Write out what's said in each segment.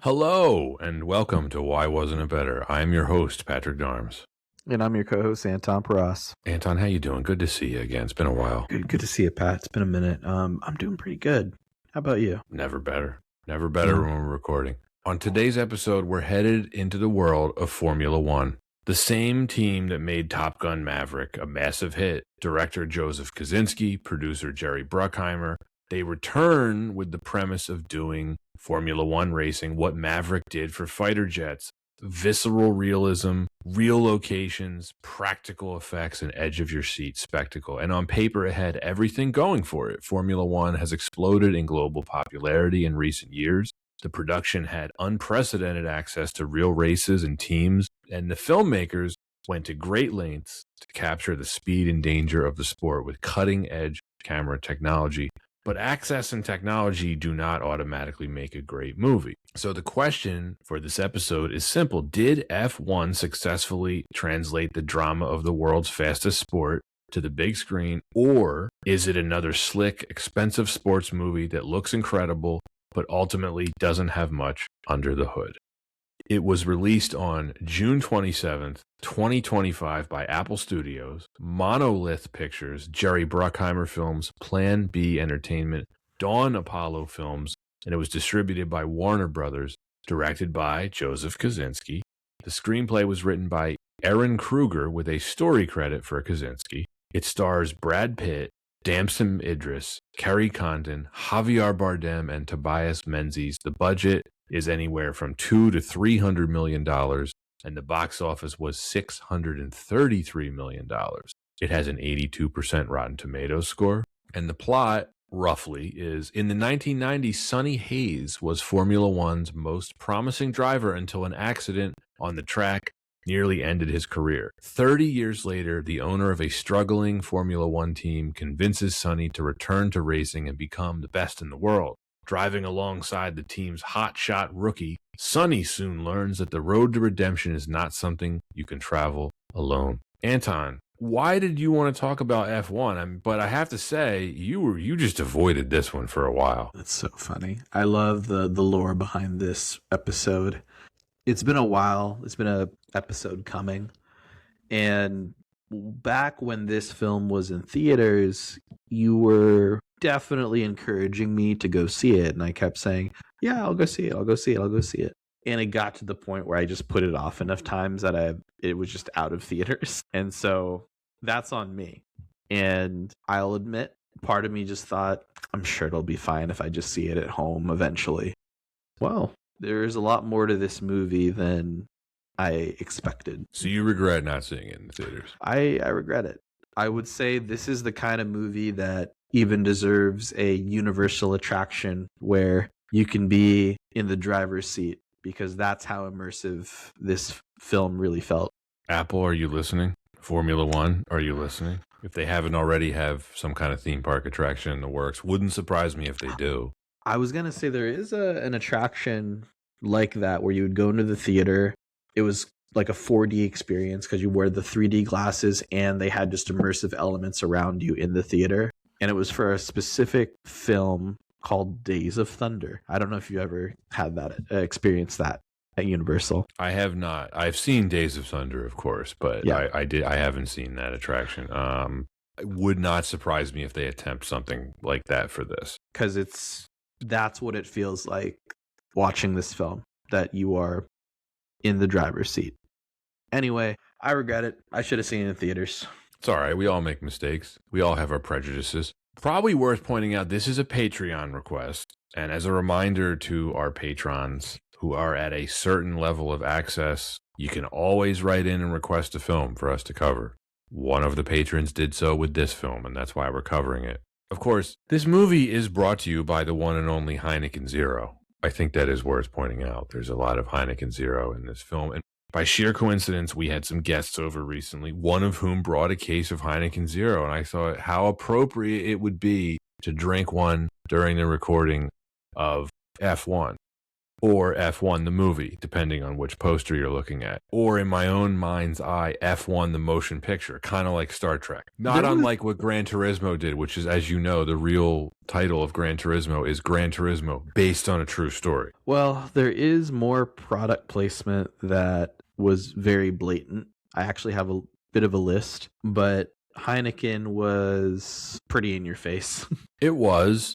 Hello, and welcome to Why Wasn't It Better? I'm your host, Patrick Darms. And I'm your co-host, Anton Paras. Anton, how you doing? Good to see you again. It's been a while. Good to see you, Pat. It's been a minute. I'm doing pretty good. How about you? Never better. Never better when we're recording. On today's episode, we're headed into the world of Formula One. The same team that made Top Gun Maverick a massive hit, director Joseph Kosinski, producer Jerry Bruckheimer, they return with the premise of doing Formula One racing, what Maverick did for fighter jets. Visceral realism, real locations, practical effects, and edge-of-your-seat spectacle. And on paper, it had everything going for it. Formula One has exploded in global popularity in recent years. The production had unprecedented access to real races and teams, and the filmmakers went to great lengths to capture the speed and danger of the sport with cutting-edge camera technology. But access and technology do not automatically make a great movie. So the question for this episode is simple. Did F1 successfully translate the drama of the world's fastest sport to the big screen, or is it another slick, expensive sports movie that looks incredible, but ultimately doesn't have much under the hood? It was released on June 27th, 2025 by Apple Studios, Monolith Pictures, Jerry Bruckheimer Films, Plan B Entertainment, Dawn Apollo Films, and it was distributed by Warner Brothers, directed by Joseph Kosinski. The screenplay was written by Aaron Kruger with a story credit for Kosinski. It stars Brad Pitt, Damson Idris, Kerry Condon, Javier Bardem, and Tobias Menzies. The budget is anywhere from $200 to $300 million, and the box office was $633 million. It has an 82% Rotten Tomatoes score, and the plot, roughly, is in the 1990s, Sonny Hayes was Formula One's most promising driver until an accident on the track nearly ended his career. 30 years later, the owner of a struggling Formula One team convinces Sonny to return to racing and become the best in the world. Driving alongside the team's hotshot rookie, Sonny soon learns that the road to redemption is not something you can travel alone. Anton, why did you want to talk about F1? But I have to say, you just avoided this one for a while. That's so funny. I love the lore behind this episode. It's been a while. It's been an episode coming. And back when this film was in theaters, you were definitely encouraging me to go see it, and I kept saying, yeah, I'll go see it. And it got to the point where I just put it off enough times that it was just out of theaters. And so that's on me. And I'll admit, part of me just thought, I'm sure it'll be fine if I just see it at home eventually. Well, there's a lot more to this movie than I expected. So you regret not seeing it in the theaters? I regret it. I would say this is the kind of movie that even deserves a universal attraction where you can be in the driver's seat, because that's how immersive this film really felt. Apple, are you listening? Formula One, are you listening? If they haven't already have some kind of theme park attraction in the works, wouldn't surprise me if they do. I was going to say there is an attraction like that where you would go into the theater. It was like a 4D experience because you wear the 3D glasses and they had just immersive elements around you in the theater. And it was for a specific film called Days of Thunder. I don't know if you ever had that experience that at Universal. I have not. I've seen Days of Thunder, of course, but yeah. I haven't seen that attraction. It would not surprise me if they attempt something like that for this. Because that's what it feels like watching this film, that you are in the driver's seat. Anyway, I regret it. I should have seen it in theaters. It's all right. We all make mistakes. We all have our prejudices. Probably worth pointing out, this is a Patreon request. And as a reminder to our patrons who are at a certain level of access, you can always write in and request a film for us to cover. One of the patrons did so with this film, and that's why we're covering it. Of course, this movie is brought to you by the one and only Heineken Zero. I think that is worth pointing out. There's a lot of Heineken Zero in this film. And by sheer coincidence, we had some guests over recently, one of whom brought a case of Heineken Zero, and I thought how appropriate it would be to drink one during the recording of F1. or F1 the movie, depending on which poster you're looking at, or in my own mind's eye, F1 the motion picture, kind of like Star Trek. Not unlike what Gran Turismo did, which is, as you know, the real title of Gran Turismo is Gran Turismo, based on a true story. Well, there is more product placement that was very blatant. I actually have a bit of a list, but Heineken was pretty in your face. It was.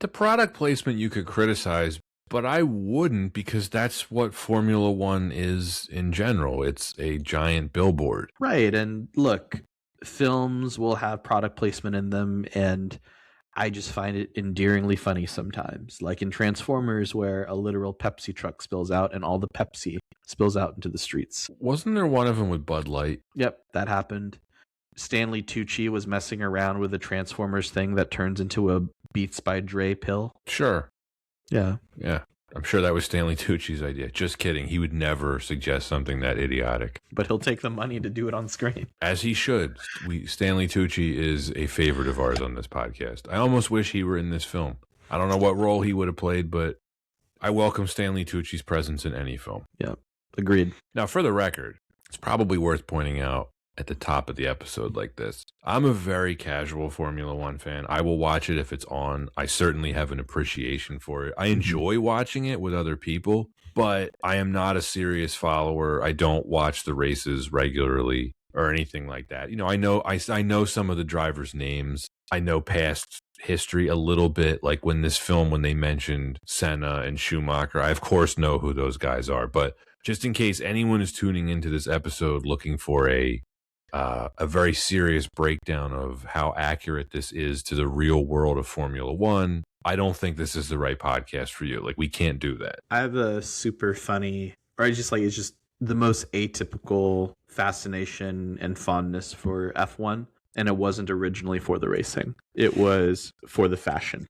The product placement you could criticize, but I wouldn't, because that's what Formula One is in general. It's a giant billboard. Right. And look, films will have product placement in them, and I just find it endearingly funny sometimes. Like in Transformers, where a literal Pepsi truck spills out and all the Pepsi spills out into the streets. Wasn't there one of them with Bud Light? Yep, that happened. Stanley Tucci was messing around with a Transformers thing that turns into a Beats by Dre pill. Sure. Yeah. Yeah. I'm sure that was Stanley Tucci's idea. Just kidding. He would never suggest something that idiotic. But he'll take the money to do it on screen. As he should. Stanley Tucci is a favorite of ours on this podcast. I almost wish he were in this film. I don't know what role he would have played, but I welcome Stanley Tucci's presence in any film. Yeah, agreed. Now, for the record, it's probably worth pointing out at the top of the episode like this, I'm a very casual Formula One fan. I will watch it if it's on. I certainly have an appreciation for it. I enjoy watching it with other people, but I am not a serious follower. I don't watch the races regularly or anything like that. You know, I know some of the drivers' names. I know past history a little bit, like when they mentioned Senna and Schumacher, I of course know who those guys are, but just in case anyone is tuning into this episode looking for a very serious breakdown of how accurate this is to the real world of Formula One, I don't think this is the right podcast for you. Like, we can't do that. I have a super funny, or it's just the most atypical fascination and fondness for F1. And it wasn't originally for the racing. It was for the fashion.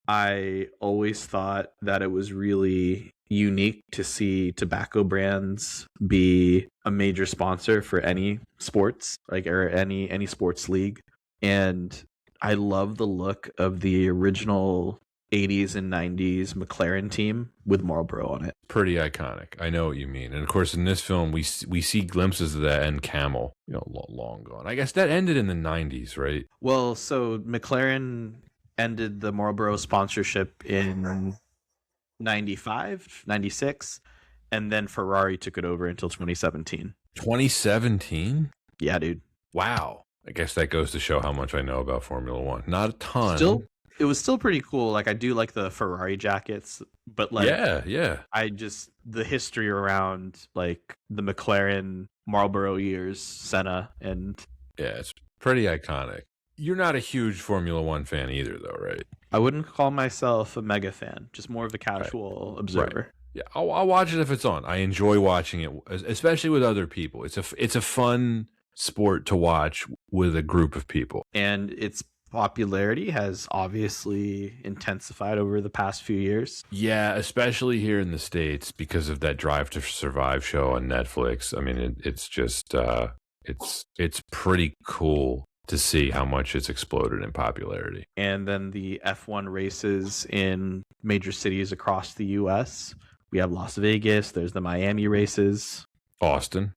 I always thought that it was really unique to see tobacco brands be a major sponsor for any sports, like, or any sports league. And I love the look of the original 80s and 90s McLaren team with Marlboro on it. Pretty iconic. I know what you mean. And of course, in this film, we see glimpses of that and Camel, long gone. I guess that ended in the 90s, right? Well, so McLaren ended the Marlboro sponsorship in 95, 96, and then Ferrari took it over until 2017. 2017? Yeah, dude. Wow. I guess that goes to show how much I know about Formula One. Not a ton. It was still pretty cool. Like, I do like the Ferrari jackets, but like, yeah. The history around like the McLaren Marlboro years, Senna, and yeah, it's pretty iconic. You're not a huge Formula One fan either, though, right? I wouldn't call myself a mega fan, just more of a casual observer. Right. Yeah, I'll watch it if it's on. I enjoy watching it, especially with other people. It's a fun sport to watch with a group of people. And its popularity has obviously intensified over the past few years. Yeah, especially here in the States because of that Drive to Survive show on Netflix. I mean, it's just it's pretty cool to see how much it's exploded in popularity. And then the F1 races in major cities across the U.S. We have Las Vegas. There's the Miami races. Austin.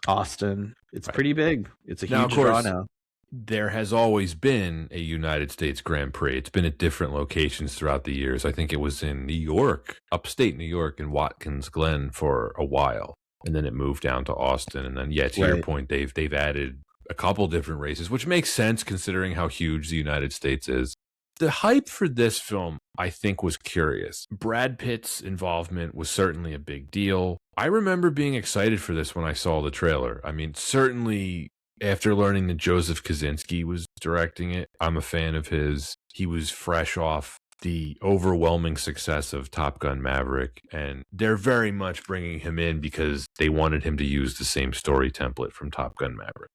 It's right. Pretty big. It's a huge now, of course, draw now. There has always been a United States Grand Prix. It's been at different locations throughout the years. I think it was in New York, upstate New York, in Watkins Glen for a while. And then it moved down to Austin. And then, to your point, they've added a couple different races, which makes sense considering how huge the United States is. The hype for this film, I think, was curious. Brad Pitt's involvement was certainly a big deal. I remember being excited for this when I saw the trailer. I mean, certainly after learning that Joseph Kosinski was directing it, I'm a fan of his. He was fresh off the overwhelming success of Top Gun Maverick, and they're very much bringing him in because they wanted him to use the same story template from Top Gun Maverick.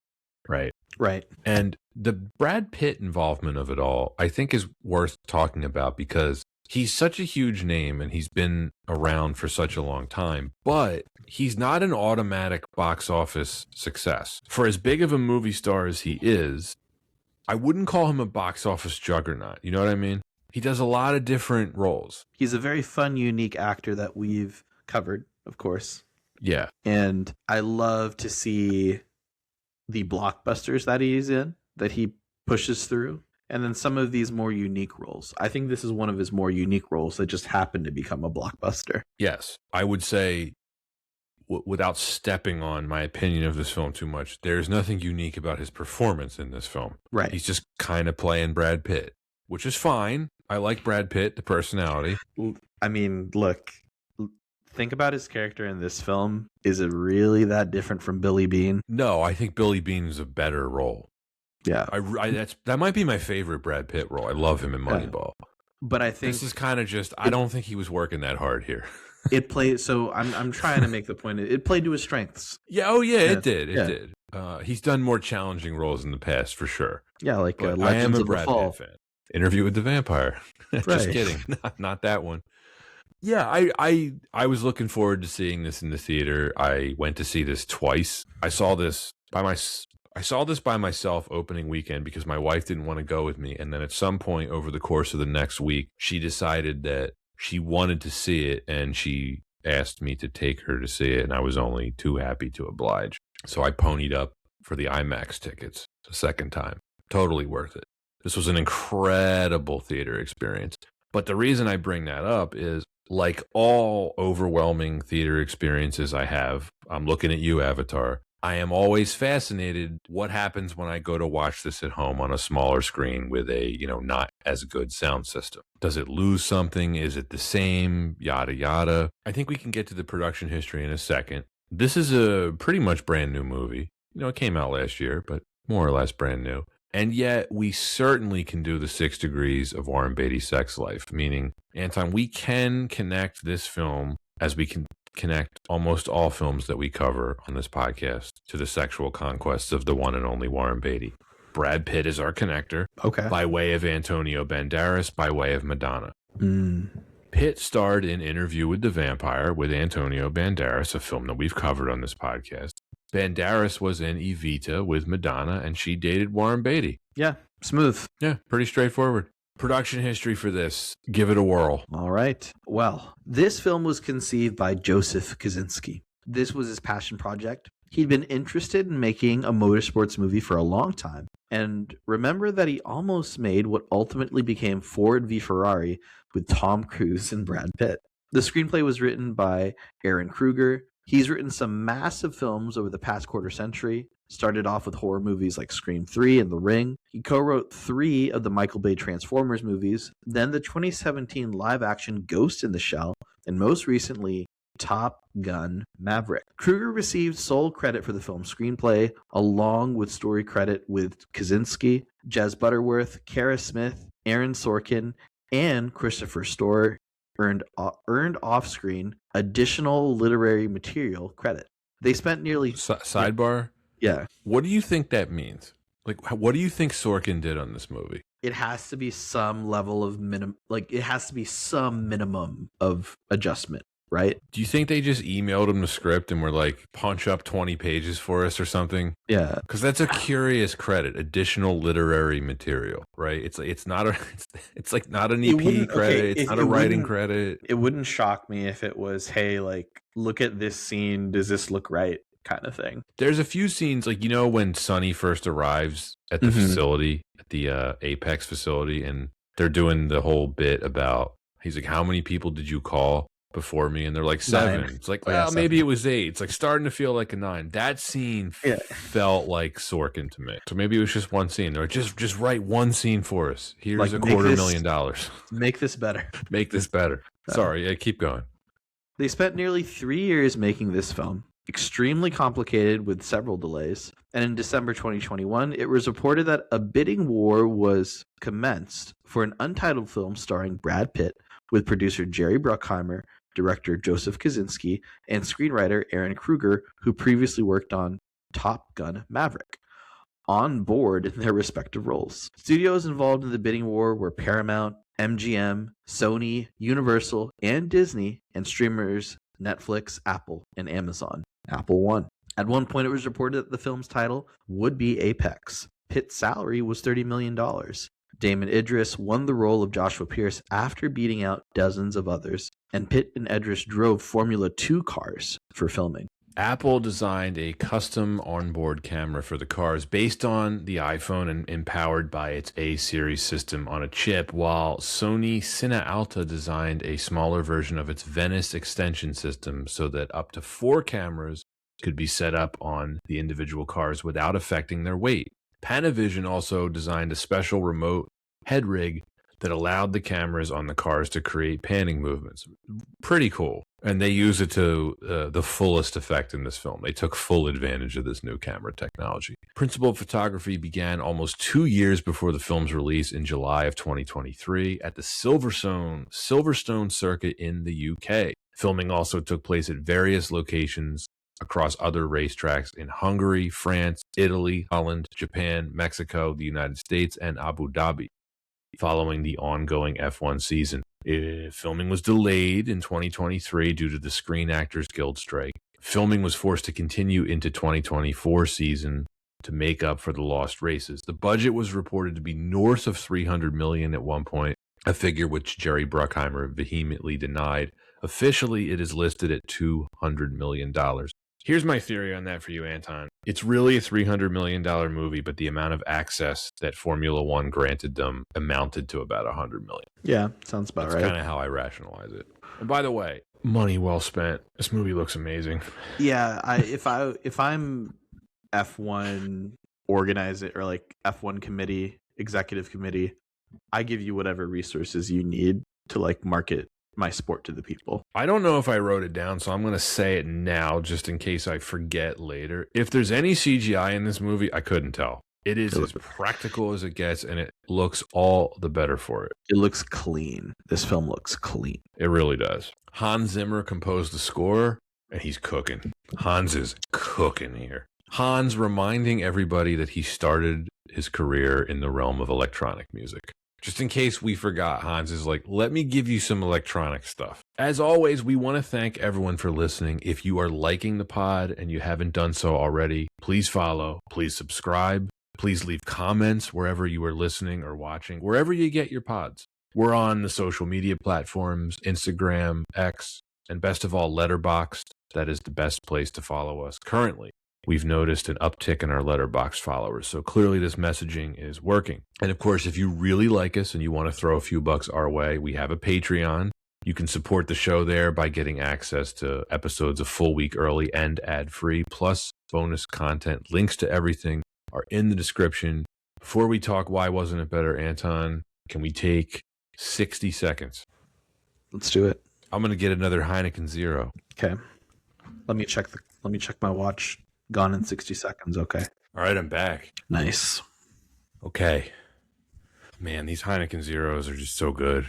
Right. And the Brad Pitt involvement of it all, I think, is worth talking about because he's such a huge name and he's been around for such a long time, but he's not an automatic box office success. For as big of a movie star as he is, I wouldn't call him a box office juggernaut. You know what I mean? He does a lot of different roles. He's a very fun, unique actor that we've covered, of course. Yeah. And I love to see the blockbusters that he's in, that he pushes through, and then some of these more unique roles. I think this is one of his more unique roles that just happened to become a blockbuster. Yes. I would say, without stepping on my opinion of this film too much, there's nothing unique about his performance in this film. Right. He's just kind of playing Brad Pitt, which is fine. I like Brad Pitt, the personality. I mean, look, think about his character in this film. Is it really that different from Billy Bean? No, I think Billy Bean is a better role. Yeah. That might be my favorite Brad Pitt role. I love him in Moneyball. But I think this is kind of just, I don't think he was working that hard here. It played, so I'm trying to make the point. It played to his strengths. Yeah, oh yeah, it did. It did. He's done more challenging roles in the past, for sure. Yeah, like I am Legends a of the Brad Fall. Pitt fan. Interview with the Vampire. Just kidding. Not that one. Yeah, I was looking forward to seeing this in the theater. I went to see this twice. I saw this by myself opening weekend because my wife didn't want to go with me. And then at some point over the course of the next week, she decided that she wanted to see it, and she asked me to take her to see it, and I was only too happy to oblige. So I ponied up for the IMAX tickets a second time. Totally worth it. This was an incredible theater experience. But the reason I bring that up is, like all overwhelming theater experiences I have, I'm looking at you, Avatar, I am always fascinated what happens when I go to watch this at home on a smaller screen with a, not as good sound system. Does it lose something? Is it the same? Yada, yada. I think we can get to the production history in a second. This is a pretty much brand new movie. It came out last year, but more or less brand new. And yet we certainly can do the 6 degrees of Warren Beatty's sex life, meaning, Anton, we can connect this film, as we can connect almost all films that we cover on this podcast, to the sexual conquests of the one and only Warren Beatty. Brad Pitt is our connector. Okay. By way of Antonio Banderas, by way of Madonna. Pitt starred in Interview with the Vampire with Antonio Banderas, a film that we've covered on this podcast. Banderas was in Evita with Madonna, and she dated Warren Beatty. Yeah, smooth. Yeah, pretty straightforward. Production history for this. Give it a whirl. All right. Well, this film was conceived by Joseph Kosinski. This was his passion project. He'd been interested in making a motorsports movie for a long time. And remember that he almost made what ultimately became Ford v Ferrari with Tom Cruise and Brad Pitt. The screenplay was written by Aaron Kruger. He's written some massive films over the past quarter century. Started off with horror movies like Scream 3 and The Ring. He co-wrote 3 of the Michael Bay Transformers movies, then the 2017 live-action Ghost in the Shell, and most recently, Top Gun Maverick. Kruger received sole credit for the film's screenplay, along with story credit with Kosinski, Jez Butterworth, Kara Smith, Aaron Sorkin, and Christopher Storer earned off-screen additional literary material credit. They spent nearly... Sidebar? Yeah. What do you think that means? Like, what do you think Sorkin did on this movie? It has to be some level of it has to be some minimum of adjustment, right? Do you think they just emailed him the script and were like, punch up 20 pages for us or something? Yeah. Because that's a curious credit, additional literary material, right? It's not an EP credit. It's not a writing credit. It wouldn't shock me if it was, hey, like, look at this scene. Does this look right? Kind of thing. There's a few scenes, like, when Sonny first arrives at the facility, at the Apex facility, and they're doing the whole bit about, he's like, how many people did you call before me? And they're like 7. 9. It's like, well, maybe it was 8. It's like starting to feel like a 9. That scene felt like Sorkin to me. So maybe it was just one scene. They're like, just write one scene for us. Here's like, $250,000. Make this better. Make this better. Sorry, keep going. They spent nearly 3 years making this film. Extremely complicated with several delays, and in December 2021, it was reported that a bidding war was commenced for an untitled film starring Brad Pitt with producer Jerry Bruckheimer, director Joseph Kosinski, and screenwriter Aaron Kruger, who previously worked on Top Gun Maverick, on board in their respective roles. Studios involved in the bidding war were Paramount, MGM, Sony, Universal, and Disney, and streamers Netflix, Apple, and Amazon. Apple won. At one point, it was reported that the film's title would be Apex. Pitt's salary was $30 million. Damon Idris won the role of Joshua Pierce after beating out dozens of others, and Pitt and Idris drove Formula 2 cars for filming. Apple designed a custom onboard camera for the cars based on the iPhone and empowered by its A-series system on a chip, while Sony Cine Alta designed a smaller version of its Venice extension system so that up to 4 cameras could be set up on the individual cars without affecting their weight. Panavision also designed a special remote head rig that allowed the cameras on the cars to create panning movements. Pretty cool. And they use it to the fullest effect in this film. They took full advantage of this new camera technology. Principal photography began almost 2 years before the film's release in July of 2023 at the Silverstone circuit in the UK. Filming also took place at various locations across other racetracks in Hungary, France, Italy, Holland, Japan, Mexico, the United States, and Abu Dhabi. Following the ongoing F1 season, filming was delayed in 2023 due to the Screen Actors Guild strike. Filming was forced to continue into 2024 season to make up for the lost races. The budget was reported to be north of $300 million at one point, a figure which Jerry Bruckheimer vehemently denied. Officially, it is listed at $200 million. Here's my theory on that for you, Anton. It's really a $300 million movie, but the amount of access that Formula One granted them amounted to about $100 million. Yeah, sounds about right. That's kind of how I rationalize it. And by the way, money well spent. This movie looks amazing. Yeah, if I'm F1 organizer or like F1 committee, executive committee, I give you whatever resources you need to like market my sport to the people. I don't know if I wrote it down, so I'm going to say it now just in case I forget later. If there's any CGI in this movie, I couldn't tell. It is as practical as it gets, and it looks all the better for it. It looks clean. This film looks clean. It really does. Hans Zimmer composed the score, and he's cooking. Hans is cooking here. Hans reminding everybody that he started his career in the realm of electronic music. Just in case we forgot, Hans is like, let me give you some electronic stuff. As always, we want to thank everyone for listening. If you are liking the pod and you haven't done so already, please follow, please subscribe, please leave comments wherever you are listening or watching, wherever you get your pods. We're on the social media platforms, Instagram, X, and best of all, Letterboxd. That is the best place to follow us currently. We've noticed an uptick in our Letterboxd followers, so clearly this messaging is working. And of course, if you really like us and you want to throw a few bucks our way, we have a Patreon. You can support the show there by getting access to episodes a full week early and ad-free, plus bonus content. Links to everything are in the description. Before we talk Why Wasn't It Better, Anton, can we take 60 seconds? Let's do it. I'm going to get another Heineken Zero. Okay. Let me check my watch. Gone in 60 seconds. Okay. All right, I'm back. Nice. Okay. Man, these Heineken Zeros are just so good.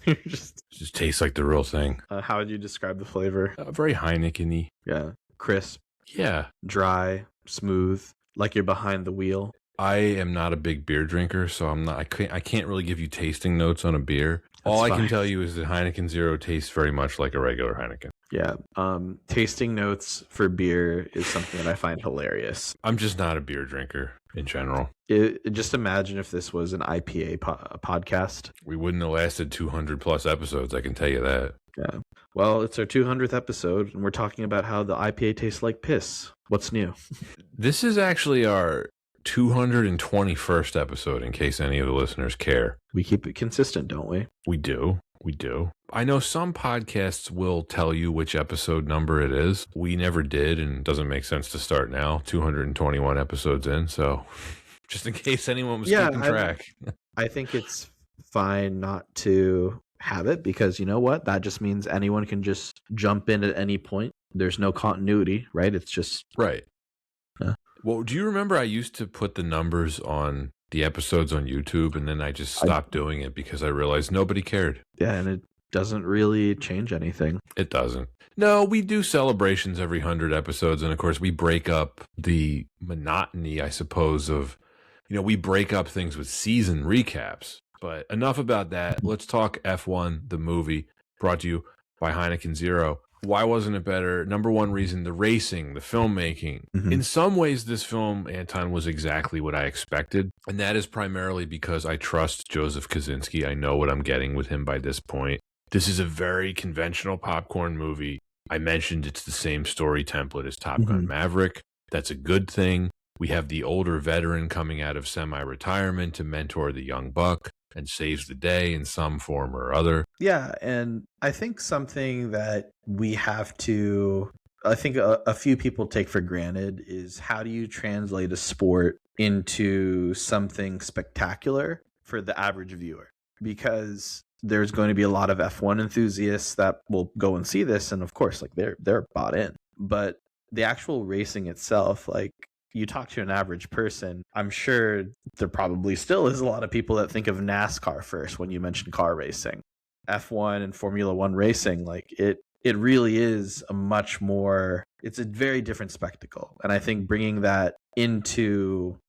just tastes like the real thing. How would you describe the flavor? Very Heineken-y. Yeah. Crisp. Yeah. Dry. Smooth. Like you're behind the wheel. I am not a big beer drinker, so I can't really give you tasting notes on a beer. All I can tell you is that Heineken Zero tastes very much like a regular Heineken. Yeah. Tasting notes for beer is something that I find hilarious. I'm just not a beer drinker in general. Just imagine if this was an IPA podcast. We wouldn't have lasted 200 plus episodes, I can tell you that. Yeah. Well, it's our 200th episode, and we're talking about how the IPA tastes like piss. What's new? This is actually our 221st episode, in case any of the listeners care. We keep it consistent, don't we? We do. I know some podcasts will tell you which episode number it is. We never did, and it doesn't make sense to start now, 221 episodes in, so just in case anyone was keeping track. I think it's fine not to have it, because you know what? That just means anyone can just jump in at any point. There's no continuity, right? It's just... Right. Well, do you remember I used to put the numbers on the episodes on YouTube, and then I just stopped doing it because I realized nobody cared. Yeah, and it doesn't really change anything. It doesn't. No, we do celebrations every 100 episodes, and of course we break up the monotony, I suppose, of, we break up things with season recaps. But enough about that. Let's talk F1, the movie, brought to you by Heineken Zero. Why wasn't it better? Number one reason, the racing, the filmmaking. Mhm. In some ways, this film, Anton, was exactly what I expected. And that is primarily because I trust Joseph Kosinski. I know what I'm getting with him by this point. This is a very conventional popcorn movie. I mentioned it's the same story template as Top Gun Mhm. Maverick. That's a good thing. We have the older veteran coming out of semi-retirement to mentor the young buck and saves the day in some form or other. Yeah, and I think something that we have to, I think a few people take for granted is how do you translate a sport into something spectacular for the average viewer? Because there's going to be a lot of F1 enthusiasts that will go and see this, and of course, like they're bought in. But the actual racing itself, like you talk to an average person, I'm sure there probably still is a lot of people that think of NASCAR first when you mention car racing. F1 and Formula One racing, like it really is a much more, it's a very different spectacle. And I think bringing that into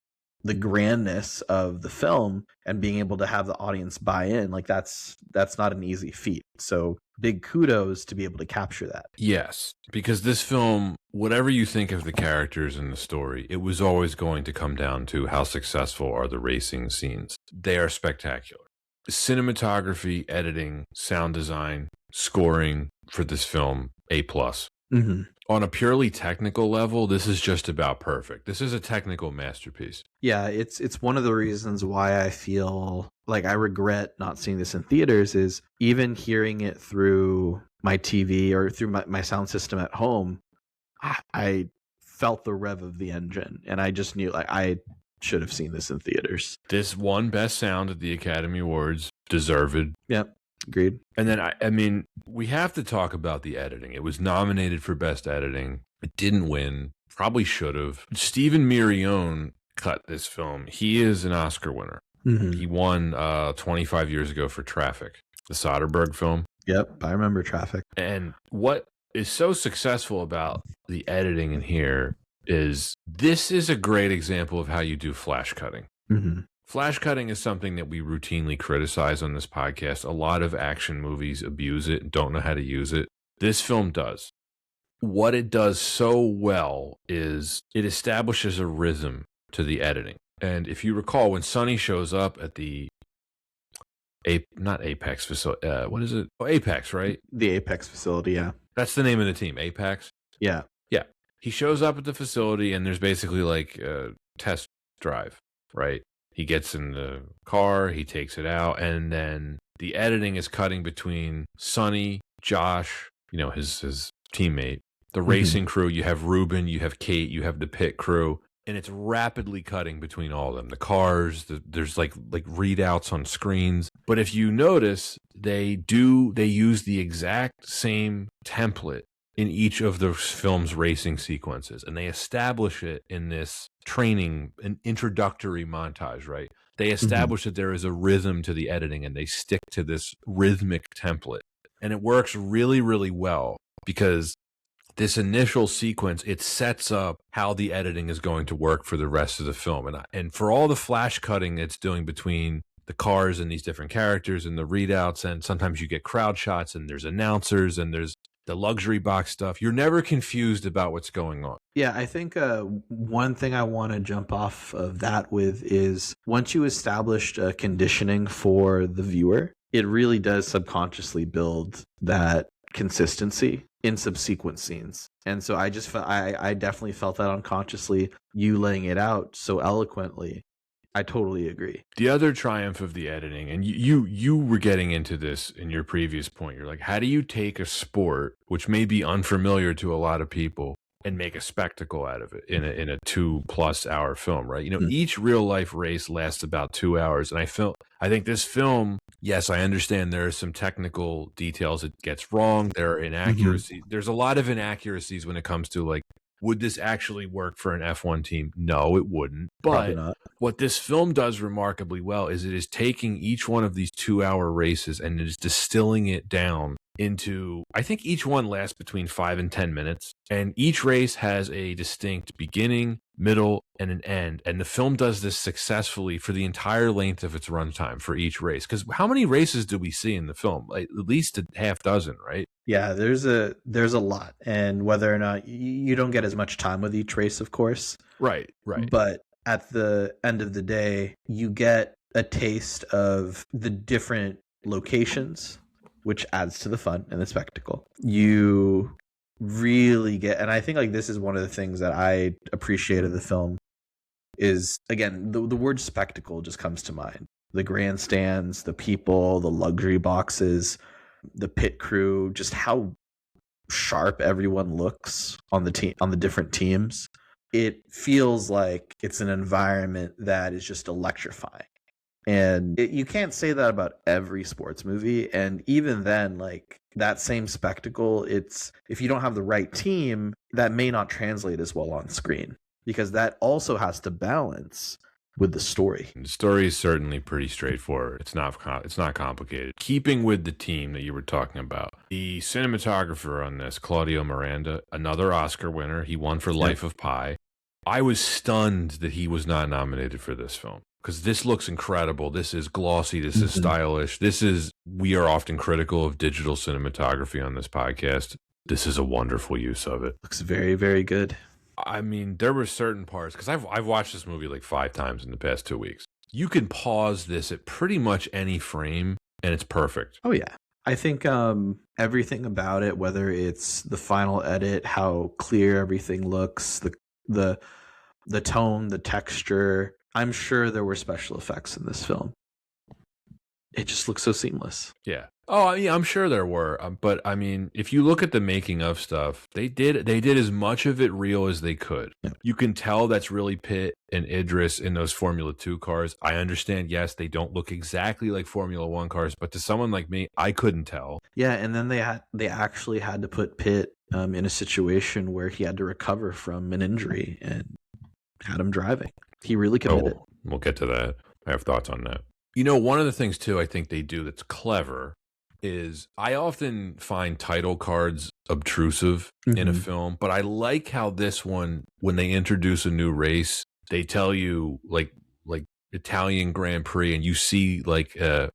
the grandness of the film and being able to have the audience buy in, like that's not an easy feat. So big kudos to be able to capture that. Yes, because this film, whatever you think of the characters in the story, it was always going to come down to how successful are the racing scenes. They are spectacular. Cinematography, editing, sound design, scoring for this film, A+. Mm-hmm. On a purely technical level, this is just about perfect. This is a technical masterpiece. Yeah, it's one of the reasons why I feel like I regret not seeing this in theaters is even hearing it through my TV or through my sound system at home, I felt the rev of the engine and I just knew like I should have seen this in theaters. This won Best Sound at the Academy Awards, deserved. Yep, agreed. And then, I mean, we have to talk about the editing. It was nominated for Best Editing. It didn't win. Probably should have. Stephen Mirione cut this film. He is an Oscar winner. Mm-hmm. He won 25 years ago for Traffic, the Soderbergh film. Yep, I remember Traffic. And what is so successful about the editing in here is this is a great example of how you do flash cutting. Mm-hmm. Flash cutting is something that we routinely criticize on this podcast. A lot of action movies abuse it and don't know how to use it. This film does. What it does so well is it establishes a rhythm to the editing. And if you recall, when Sonny shows up at the not Apex facility, what is it? Oh, Apex, right? The Apex facility, yeah. That's the name of the team, Apex. Yeah. Yeah. He shows up at the facility and there's basically like a test drive, right? He gets in the car, he takes it out, and then the editing is cutting between Sonny, Josh, you know, his teammate, the racing crew. You have Ruben, you have Kate, you have the pit crew, and it's rapidly cutting between all of them. The cars, there's like readouts on screens. But if you notice, they use the exact same template in each of the film's racing sequences, and they establish it in this training, an introductory montage, right? They establish that there is a rhythm to the editing, and they stick to this rhythmic template. And it works really, really well because this initial sequence, it sets up how the editing is going to work for the rest of the film. And for all the flash cutting it's doing between the cars and these different characters and the readouts, and sometimes you get crowd shots and there's announcers and there's the luxury box stuff. You're never confused about what's going on. Yeah, I think one thing I want to jump off of that with is once you establish conditioning for the viewer, it really does subconsciously build that consistency in subsequent scenes. And so I just I definitely felt that unconsciously. You laying it out so eloquently, I totally agree. The other triumph of the editing, and you were getting into this in your previous point. You're like, how do you take a sport which may be unfamiliar to a lot of people and make a spectacle out of it in a 2+ hour film, right? You know, each real life race lasts about 2 hours, and I think this film, yes, I understand there are some technical details it gets wrong. There are inaccuracies. There's a lot of inaccuracies when it comes to like, would this actually work for an F1 team? No, it wouldn't. Probably But not. what this film does remarkably well is it is taking each one of these 2 hour races and it is distilling it down into, I think each one lasts between 5 and 10 minutes. And each race has a distinct beginning, middle, and an end. And the film does this successfully for the entire length of its runtime for each race. Because how many races do we see in the film? Like, at least a half dozen, right? Yeah, there's a lot, and whether or not you don't get as much time with each race, of course. Right. But at the end of the day, you get a taste of the different locations, which adds to the fun and the spectacle. You really get, and I think like this is one of the things that I appreciate of the film is, again, the word spectacle just comes to mind. The grandstands, the people, the luxury boxes, the pit crew, just how sharp everyone looks on the team, on the different teams. It feels like it's an environment that is just electrifying. And you can't say that about every sports movie. And even then, like that same spectacle, it's, if you don't have the right team, that may not translate as well on screen, because that also has to balance with the story. The story is certainly pretty straightforward. It's not complicated. Keeping with the team that you were talking about, the cinematographer on this, Claudio Miranda, another Oscar winner. He won for Life of Pi. I was stunned that he was not nominated for this film, because this looks incredible. This is glossy. This is stylish. We are often critical of digital cinematography on this podcast. This is a wonderful use of it. Looks very, very good. I mean, there were certain parts, because I've watched this movie like 5 times in the past 2 weeks. You can pause this at pretty much any frame, and it's perfect. Oh, yeah. I think everything about it, whether it's the final edit, how clear everything looks, the tone, the texture, I'm sure there were special effects in this film. It just looks so seamless. Yeah. Oh, yeah, I'm sure there were. But I mean, if you look at the making of stuff, they did as much of it real as they could. Yeah. You can tell that's really Pitt and Idris in those Formula 2 cars. I understand, yes, they don't look exactly like Formula 1 cars, but to someone like me, I couldn't tell. Yeah, and then they actually had to put Pitt in a situation where he had to recover from an injury and had him driving. He really committed. We'll get to that. I have thoughts on that. You know, one of the things, too, I think they do that's clever is I often find title cards obtrusive in a film, but I like how this one, when they introduce a new race, they tell you like Italian Grand Prix, and you see like a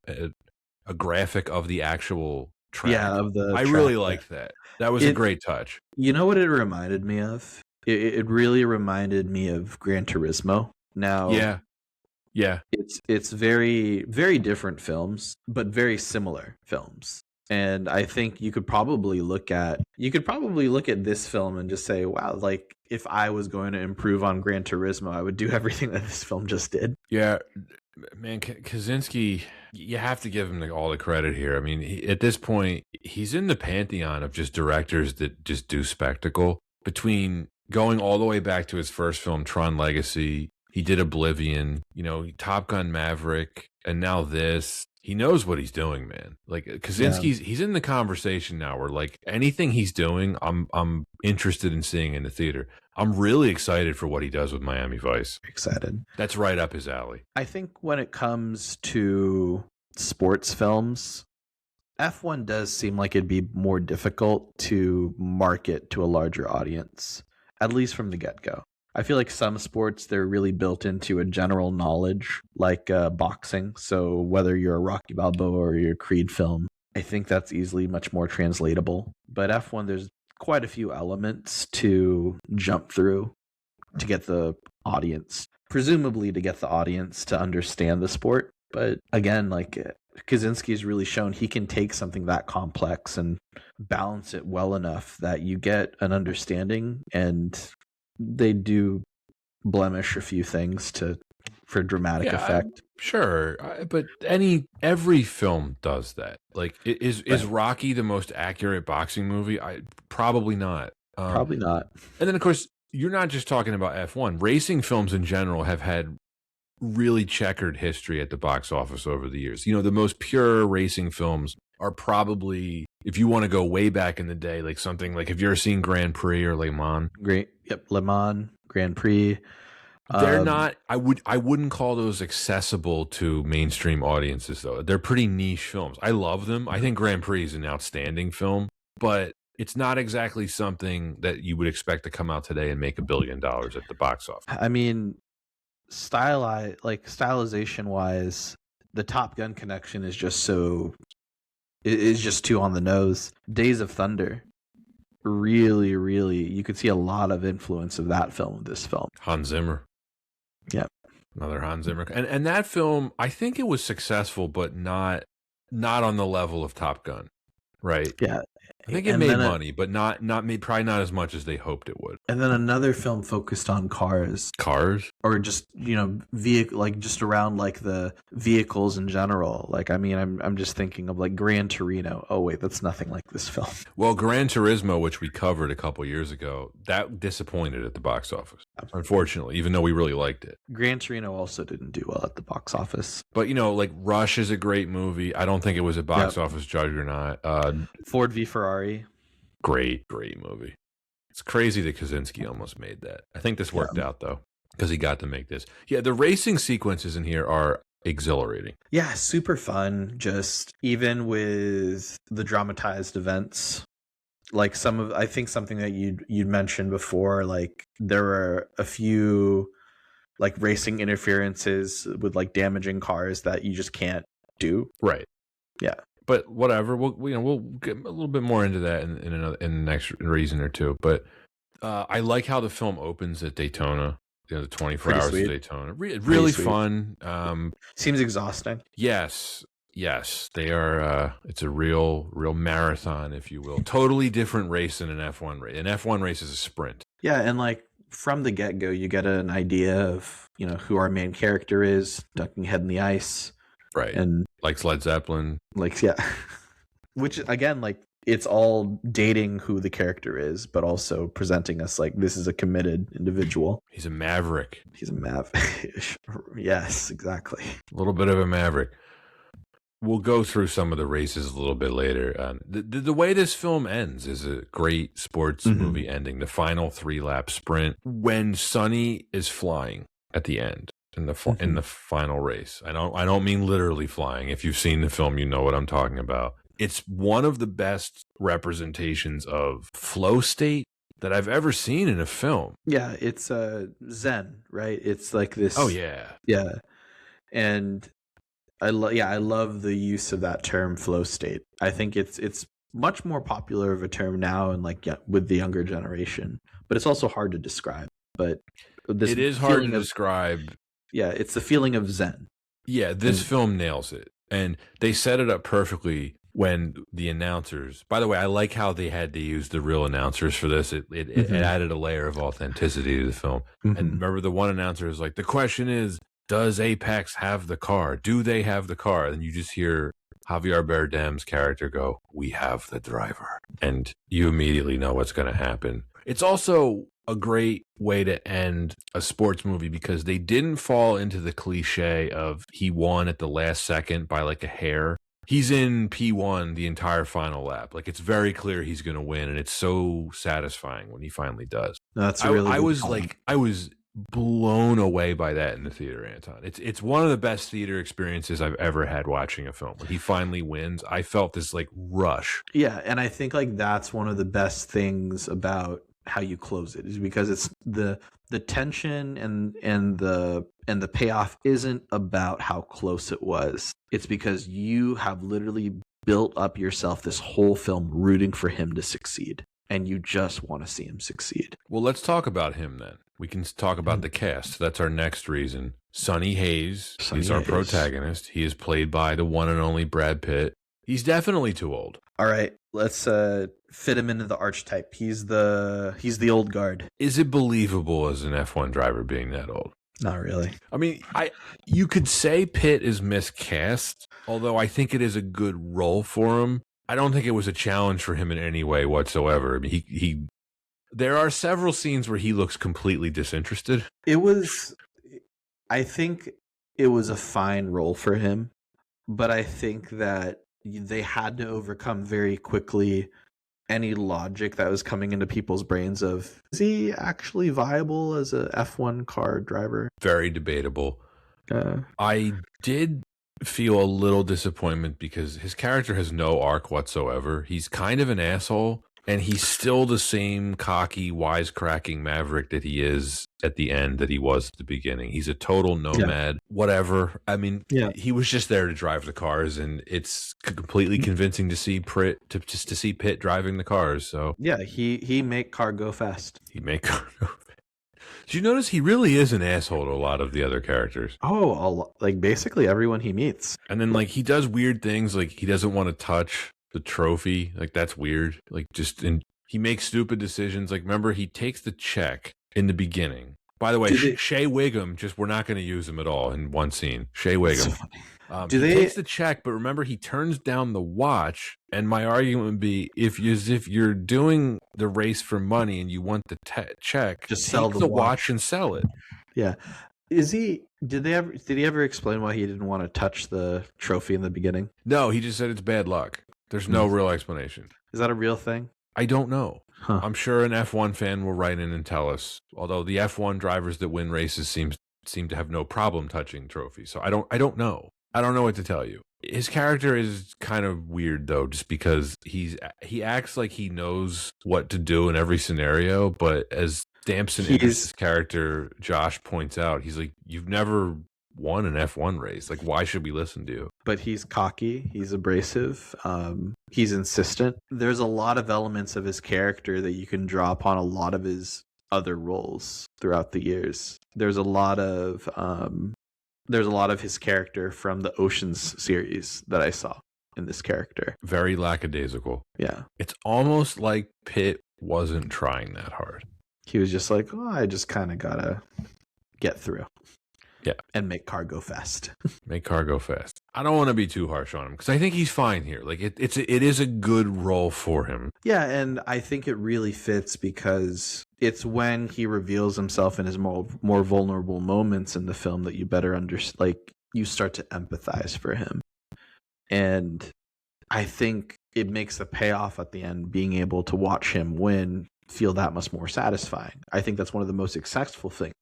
graphic of the actual track. Yeah, of the I track, really liked that. That was a great touch. You know what it reminded me of? It really reminded me of Gran Turismo. Now, yeah, it's very, very different films, but very similar films. And I think you could probably look at this film and just say, wow, like if I was going to improve on Gran Turismo, I would do everything that this film just did. Yeah, man, Kosinski, you have to give him all the credit here. I mean, at this point, he's in the pantheon of just directors that just do spectacle. Between going all the way back to his first film, Tron Legacy, he did Oblivion, Top Gun Maverick, and now this. He knows what he's doing, man. Like Kosinski's, he's in the conversation now where like anything he's doing, I'm interested in seeing in the theater. I'm really excited for what he does with Miami Vice. Excited. That's right up his alley. I think when it comes to sports films, F1 does seem like it'd be more difficult to market to a larger audience, at least from the get-go. I feel like some sports, they're really built into a general knowledge, like boxing. So whether you're a Rocky Balboa or you're a Creed film, I think that's easily much more translatable. But F1, there's quite a few elements to jump through to get the audience, presumably to get the audience to understand the sport. But again, like Kosinski's really shown he can take something that complex and balance it well enough that you get an understanding, and they do blemish a few things for dramatic effect. Sure, but every film does that. Like, is Rocky the most accurate boxing movie? Probably not. Probably not. And then, of course, you're not just talking about F1. Racing films in general have had really checkered history at the box office over the years. The most pure racing films are probably, if you want to go way back in the day, like something like, have you ever seen Grand Prix or Le Mans? Great. Yep. Le Mans, Grand Prix. They're not, I wouldn't call those accessible to mainstream audiences though. They're pretty niche films. I love them. I think Grand Prix is an outstanding film, but it's not exactly something that you would expect to come out today and make $1 billion at the box office. I mean, stylization wise, the Top Gun connection is just too on the nose. Days of Thunder, really, really, you could see a lot of influence of that film with this film. Hans Zimmer. Yeah. Another Hans Zimmer. And that film, I think it was successful, but not on the level of Top Gun, right? Yeah. I think it made money, but probably not as much as they hoped it would. And then another film focused on cars. Cars? Or just, just around like the vehicles in general. Like, I mean, I'm just thinking of like Gran Torino. Oh wait, that's nothing like this film. Well, Gran Turismo, which we covered a couple years ago, that disappointed at the box office. Unfortunately, even though we really liked it. Gran Torino also didn't do well at the box office. But like Rush is a great movie. I don't think it was a box office juggernaut. Ford v Ferrari. Great movie. It's crazy that Kosinski almost made that. I think this worked out though, because he got to make this. Yeah, the racing sequences in here are exhilarating. Yeah, super fun. Just even with the dramatized events, like I think something that you'd mentioned before, like there were a few like racing interferences with like damaging cars that you just can't do. Right. Yeah. But whatever, we'll get a little bit more into that in the next reason or two. But I like how the film opens at Daytona. The 24 hours of Daytona, really fun. Seems exhausting. Yes, they are. It's a real marathon, if you will. Totally different race than an F1 race. An F1 race is a sprint. Yeah, and like from the get go, you get an idea of who our main character is, ducking head in the ice. Right. And like Led Zeppelin. Which again, like it's all dating who the character is, but also presenting us like this is a committed individual. He's a maverick. Yes, exactly. A little bit of a maverick. We'll go through some of the races a little bit later. The way this film ends is a great sports movie ending. The final 3-lap sprint when Sonny is flying at the end. In the final race. I don't mean literally flying. If you've seen the film, you know what I'm talking about. It's one of the best representations of flow state that I've ever seen in a film. Yeah, it's Zen, right? It's like this. Oh yeah. Yeah. And I love the use of that term flow state. I think it's much more popular of a term now and with the younger generation, but it's also hard to describe. But it is hard to describe. Yeah, it's the feeling of Zen. Yeah, this film nails it. And they set it up perfectly when the announcers... By the way, I like how they had to use the real announcers for this. It added a layer of authenticity to the film. And remember, the one announcer is like, the question is, does Apex have the car? Do they have the car? And you just hear Javier Bardem's character go, we have the driver. And you immediately know what's going to happen. It's also a great way to end a sports movie because they didn't fall into the cliche of he won at the last second by like a hair. He's in P1 the entire final lap. Like it's very clear he's going to win, and it's so satisfying when he finally does. That's really I was blown away by that in the theater, Anton. It's one of the best theater experiences I've ever had watching a film. When he finally wins, I felt this like rush. Yeah, and I think like that's one of the best things about how you close it is because it's the tension and the payoff isn't about how close it was. It's because you have literally built up yourself this whole film rooting for him to succeed, and you just want to see him succeed. Well, let's talk about him then. We can talk about the cast. That's our next reason. Sonny Hayes is our protagonist. He is played by the one and only Brad Pitt. He's definitely too old. All right, let's fit him into the archetype. He's the old guard. Is it believable as an F1 driver being that old? Not really. I mean, you could say Pitt is miscast, although I think it is a good role for him. I don't think it was a challenge for him in any way whatsoever. I mean, there are several scenes where he looks completely disinterested. I think it was a fine role for him, but I think that they had to overcome very quickly any logic that was coming into people's brains of, is he actually viable as a F1 car driver? Very debatable. I did feel a little disappointment because his character has no arc whatsoever. He's kind of an asshole, And he's still the same cocky, wisecracking maverick that he is at the end that he was at the beginning. He's a total nomad, whatever. I mean, he was just there to drive the cars, and it's completely convincing to see Pitt driving the cars. So he make car go fast. He make car go fast. Did you notice he really is an asshole to a lot of the other characters? Oh, like basically everyone he meets. And then like he does weird things, like he doesn't want to touch the trophy. Like that's weird. Like he makes stupid decisions. Like remember, he takes the check in the beginning. By the way, Shea Wiggum, we're not going to use him at all in one scene. Shea Wiggum. He takes the check, but remember he turns down the watch. And my argument would be, if you're doing the race for money and you want the check, just sell the watch and sell it. Yeah. Did he ever explain why he didn't want to touch the trophy in the beginning? No, he just said it's bad luck. There's no real explanation. Is that a real thing? I don't know. Huh. I'm sure an F1 fan will write in and tell us. Although the F1 drivers that win races seem to have no problem touching trophies. So I don't know. I don't know what to tell you. His character is kind of weird though, just because he acts like he knows what to do in every scenario, but as Damson Idris' character Josh points out, he's like, you've never won an F1 race. Like, why should we listen to you? But he's cocky. He's abrasive. He's insistent. There's a lot of elements of his character that you can draw upon a lot of his other roles throughout the years. There's a lot of his character from the Oceans series that I saw in this character. Very lackadaisical. Yeah. It's almost like Pitt wasn't trying that hard. He was just like, I just kind of gotta get through. Yeah. And make car go fast. Make car go fast. I don't want to be too harsh on him because I think he's fine here. Like it is a good role for him. Yeah, and I think it really fits because it's when he reveals himself in his more vulnerable moments in the film that you better understand. Like you start to empathize for him, and I think it makes the payoff at the end, being able to watch him win, feel that much more satisfying. I think that's one of the most successful things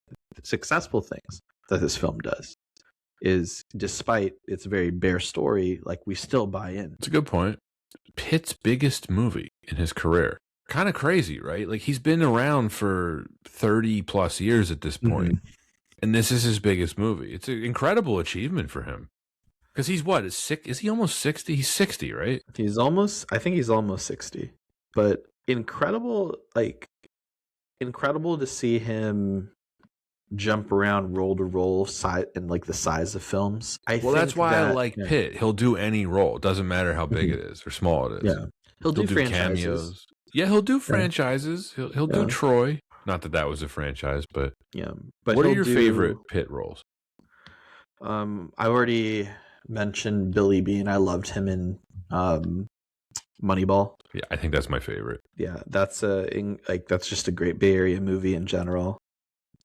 that this film does, is despite its very bare story, like we still buy in. It's a good point. Pitt's biggest movie in his career. Kind of crazy, right? Like he's been around for 30 plus years at this point. Mm-hmm. And this is his biggest movie. It's an incredible achievement for him. Because he's what? Is he almost 60? He's 60, right? I think he's almost 60. But incredible to see him jump around role to role and like the size of films. That's why I like Pitt. He'll do any role. It doesn't matter how big it is or small it is. Yeah. He'll do cameos. Yeah, he'll do franchises. He'll do Troy. Not that was a franchise, but yeah. But what are your favorite Pitt roles? I already mentioned Billy Bean. I loved him in Moneyball. Yeah, I think that's my favorite. Yeah, that's just a great Bay Area movie in general.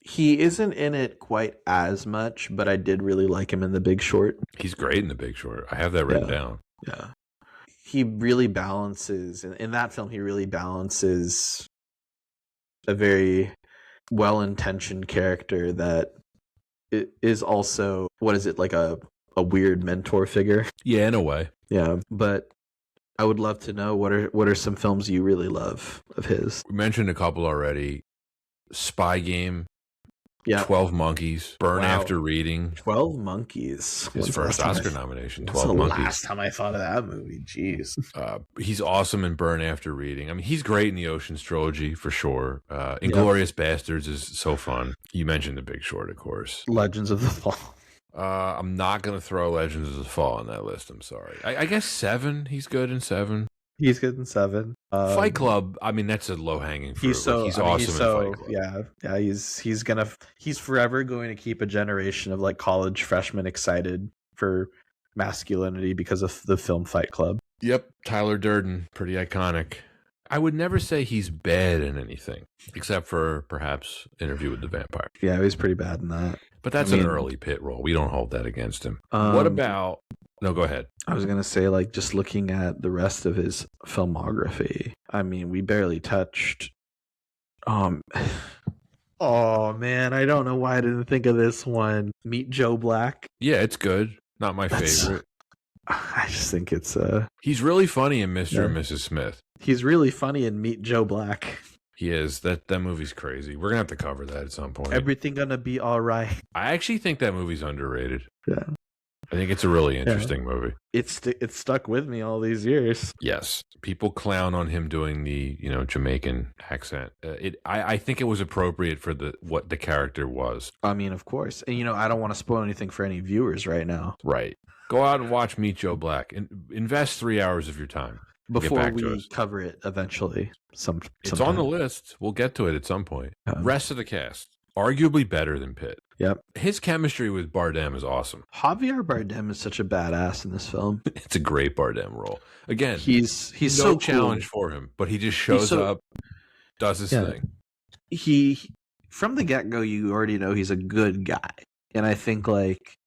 He isn't in it quite as much, but I did really like him in The Big Short. He's great in The Big Short. I have that written down. Yeah. He really balances, in that film, he really balances a very well-intentioned character that is also, like a weird mentor figure. Yeah, in a way. Yeah, but I would love to know what are some films you really love of his. We mentioned a couple already. Spy Game. Yeah. 12 Monkeys. Burn After Reading. 12 Monkeys. His first Oscar nomination. 12 Monkeys. Last time I thought of that movie. Jeez. He's awesome in Burn After Reading. I mean, he's great in the Ocean's trilogy for sure. Inglourious Bastards is so fun. You mentioned The Big Short, of course. Legends of the Fall. I'm not going to throw Legends of the Fall on that list. I'm sorry. I guess 7. He's good in 7. He's good in 7. Fight Club. I mean, that's a low hanging fruit. He's awesome in Fight Club. Yeah. He's forever going to keep a generation of like college freshmen excited for masculinity because of the film Fight Club. Yep. Tyler Durden, pretty iconic. I would never say he's bad in anything, except for perhaps Interview with the Vampire. Yeah, he's pretty bad in that. But that's an early Pitt role. We don't hold that against him. What about... No, go ahead. I was going to say, like, just looking at the rest of his filmography, I mean, we barely touched... Oh, man, I don't know why I didn't think of this one. Meet Joe Black. Yeah, it's good. Not my favorite. I just think it's... He's really funny in Mr. and Mrs. Smith. He's really funny in Meet Joe Black. He is. That movie's crazy. We're gonna have to cover that at some point. Everything gonna be all right. I actually think that movie's underrated. Yeah. I think it's a really interesting movie. It's stuck with me all these years. Yes, people clown on him doing the Jamaican accent. I think it was appropriate for what the character was. I mean, of course, and I don't want to spoil anything for any viewers right now. Right. Go out and watch Meet Joe Black and invest 3 hours of your time before we cover it eventually. It's on the list. We'll get to it at some point. Rest of the cast, arguably better than Pitt. Yep. His chemistry with Bardem is awesome. Javier Bardem is such a badass in this film. It's a great Bardem role. Again, he's no so challenge cool. for him, but he just shows up, does his thing. He from the get-go, you already know he's a good guy. And I think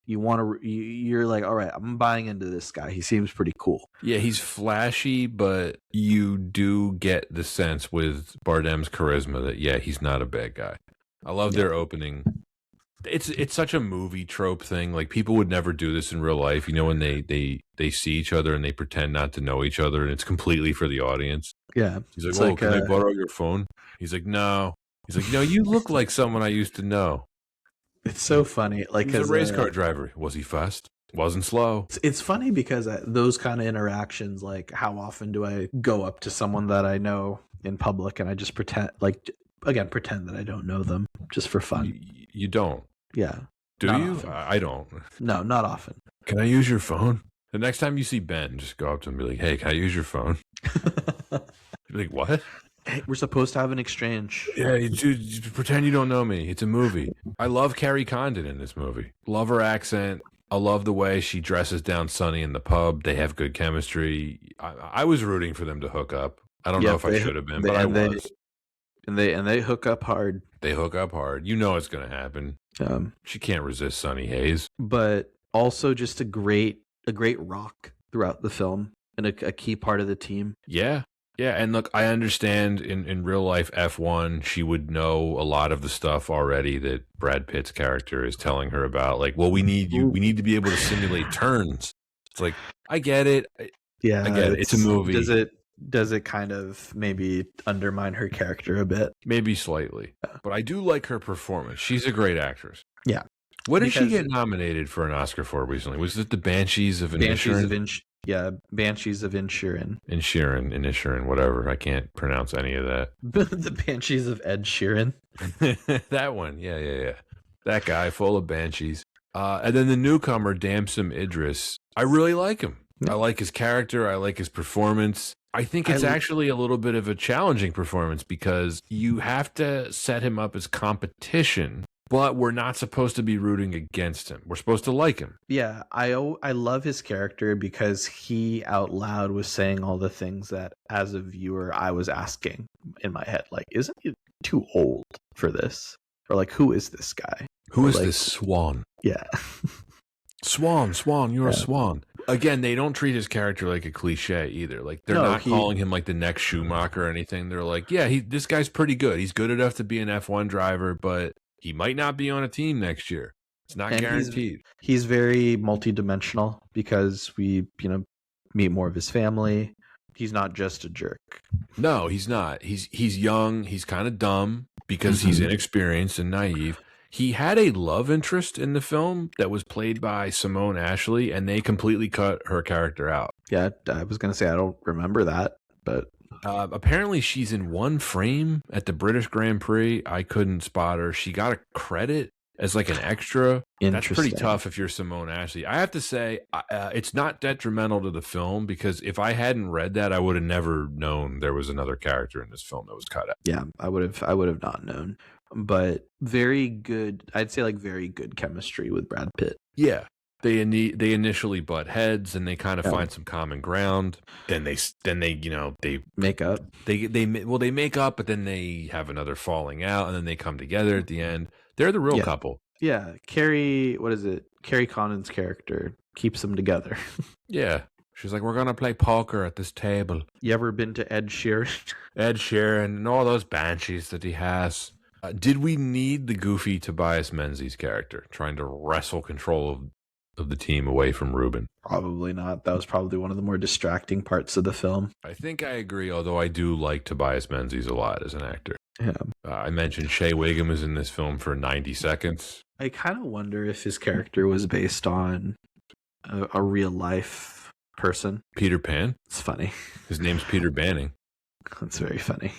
you're like, all right, I'm buying into this guy. He seems pretty cool. Yeah, he's flashy, but you do get the sense with Bardem's charisma that, he's not a bad guy. I love their opening. It's such a movie trope thing. Like, people would never do this in real life. When they see each other and they pretend not to know each other, and it's completely for the audience. Yeah. He's like, "Oh, can I borrow your phone?" He's like, "No." He's like, "No, you look like someone I used to know." It's so funny. Like, he's a race car driver. Was he fast? Wasn't slow. It's funny because those kind of interactions, like, how often do I go up to someone that I know in public and I just pretend that I don't know them just for fun? You don't. Yeah. Do you? Often. I don't. No, not often. Can I use your phone? The next time you see Ben, just go up to him and be like, "Hey, can I use your phone?" Be like, "What?" Hey, we're supposed to have an exchange. Yeah, you pretend you don't know me. It's a movie. I love Carrie Condon in this movie. Love her accent. I love the way she dresses down Sonny in the pub. They have good chemistry. I was rooting for them to hook up. I don't know if I should have been, but I was. And they hook up hard. They hook up hard. You know it's going to happen. She can't resist Sonny Hayes. But also just a great rock throughout the film and a key part of the team. Yeah. Yeah, and look, I understand in real life F1, she would know a lot of the stuff already that Brad Pitt's character is telling her about. Like, well, we need to be able to simulate turns. It's like, I get it. Yeah, I get it. It's a movie. Does it kind of maybe undermine her character a bit? Maybe slightly. But I do like her performance. She's a great actress. Yeah. What did she get nominated for an Oscar for recently? Was it the Banshees of Inisherin? Banshees of Inisherin. Inisherin, whatever. I can't pronounce any of that. The Banshees of Ed Sheeran. That one. Yeah. That guy full of banshees. And then the newcomer, Damson Idris. I really like him. I like his character. I like his performance. I think it's actually a little bit of a challenging performance because you have to set him up as competition, but we're not supposed to be rooting against him. We're supposed to like him. Yeah, I love his character because he out loud was saying all the things that as a viewer I was asking in my head, like, isn't he too old for this? Or like, who is this guy? Who is this swan? Yeah. Swan, you're a swan. Again, they don't treat his character like a cliche either. Like, they're not calling him like the next Schumacher or anything. They're like, yeah, this guy's pretty good. He's good enough to be an F1 driver, but he might not be on a team next year. It's not guaranteed. He's very multidimensional because we, meet more of his family. He's not just a jerk. No, he's not. He's young. He's kind of dumb because he's inexperienced and naive. He had a love interest in the film that was played by Simone Ashley, and they completely cut her character out. Yeah, I was going to say I don't remember that, but apparently she's in one frame at the British Grand Prix. I couldn't spot her. She got a credit as like an extra. That's pretty tough if you're Simone Ashley. I have to say, it's not detrimental to the film because if I hadn't read that, I would have never known there was another character in this film that was cut out. Yeah, I would have not known. But very good, I'd say, like, very good chemistry with Brad Pitt. Yeah. They initially butt heads and they kind of find some common ground. Then they make up. They make up, but then they have another falling out and then they come together at the end. They're the real couple. Yeah. Carrie Condon's character keeps them together. Yeah. She's like, we're going to play poker at this table. You ever been to Ed Sheeran? Ed Sheeran and all those banshees that he has. Did we need the goofy Tobias Menzies character trying to wrestle control of the team away from Ruben. Probably not. That was probably one of the more distracting parts of the film. I think I agree, although I do like Tobias Menzies a lot as an actor. Yeah. I mentioned Shea Wiggum is in this film for 90 seconds. I kind of wonder if his character was based on a real life person. Peter Pan. It's funny. His name's Peter Banning. That's very funny.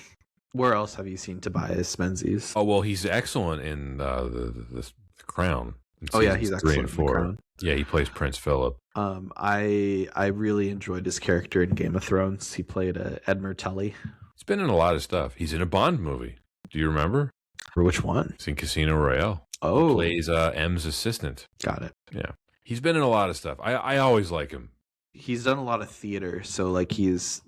Where else have you seen Tobias Menzies? Oh, well, he's excellent in the Crown. Oh yeah, he's excellent in The 4. Crown. Yeah, he plays Prince Philip. I really enjoyed his character in Game of Thrones. He played Edmure Tully. He's been in a lot of stuff. He's in a Bond movie. Do you remember? For which one? He's in Casino Royale. Oh. He plays M's assistant. Got it. Yeah. He's been in a lot of stuff. I always like him. He's done a lot of theater, so like he's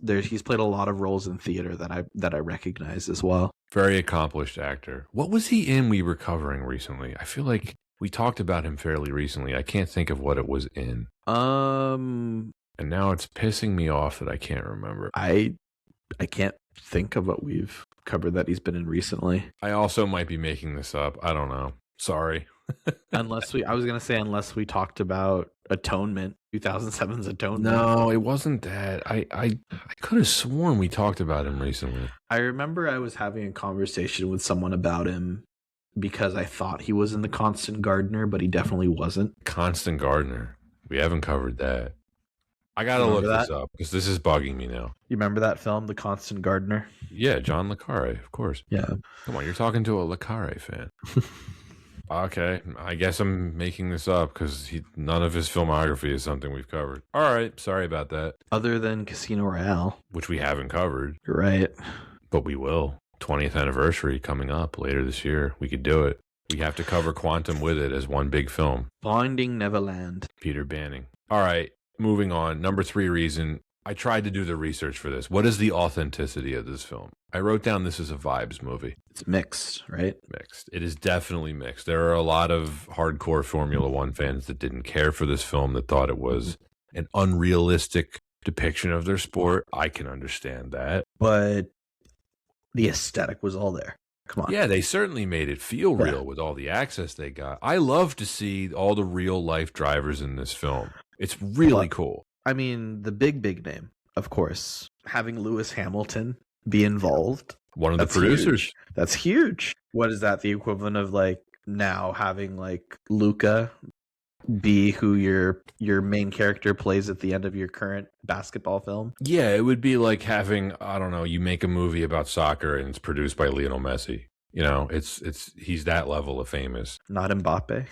played a lot of roles in theater that I recognize as well. Very accomplished actor. What was he in we were covering recently? I feel like we talked about him fairly recently. I can't think of what it was in. And now it's pissing me off that I can't remember. I can't think of what we've covered that he's been in recently. I also might be making this up. I don't know. Sorry. Unless we talked about Atonement, 2007's Atonement. No, it wasn't that. I could have sworn we talked about him recently. I remember I was having a conversation with someone about him because I thought he was in The Constant Gardener, but he definitely wasn't. Constant Gardener. We haven't covered that. I gotta look this up because this is bugging me now. You remember that film, The Constant Gardener? Yeah, John le Carré, of course. Yeah. Come on, you're talking to a le Carré fan. Okay, I guess I'm making this up because none of his filmography is something we've covered. All right, sorry about that. Other than Casino Royale. Which we haven't covered. You're right. But we will. 20th anniversary coming up later this year. We could do it. We have to cover Quantum with it as one big film. Finding Neverland. Peter Banning. All right, moving on. Number 3 reason. I tried to do the research for this. What is the authenticity of this film? I wrote down this is a vibes movie. It's mixed, right? Mixed. It is definitely mixed. There are a lot of hardcore Formula One fans that didn't care for this film, that thought it was an unrealistic depiction of their sport. I can understand that. But the aesthetic was all there. Come on. Yeah, they certainly made it feel real with all the access they got. I love to see all the real life drivers in this film. It's really cool. I mean, the big name, of course, having Lewis Hamilton be involved. One of the producers. Huge. That's huge. What is that? The equivalent of like now having like Luca be who your main character plays at the end of your current basketball film? Yeah, it would be like having, I don't know, you make a movie about soccer and it's produced by Lionel Messi. You know, he's that level of famous. Not Mbappe.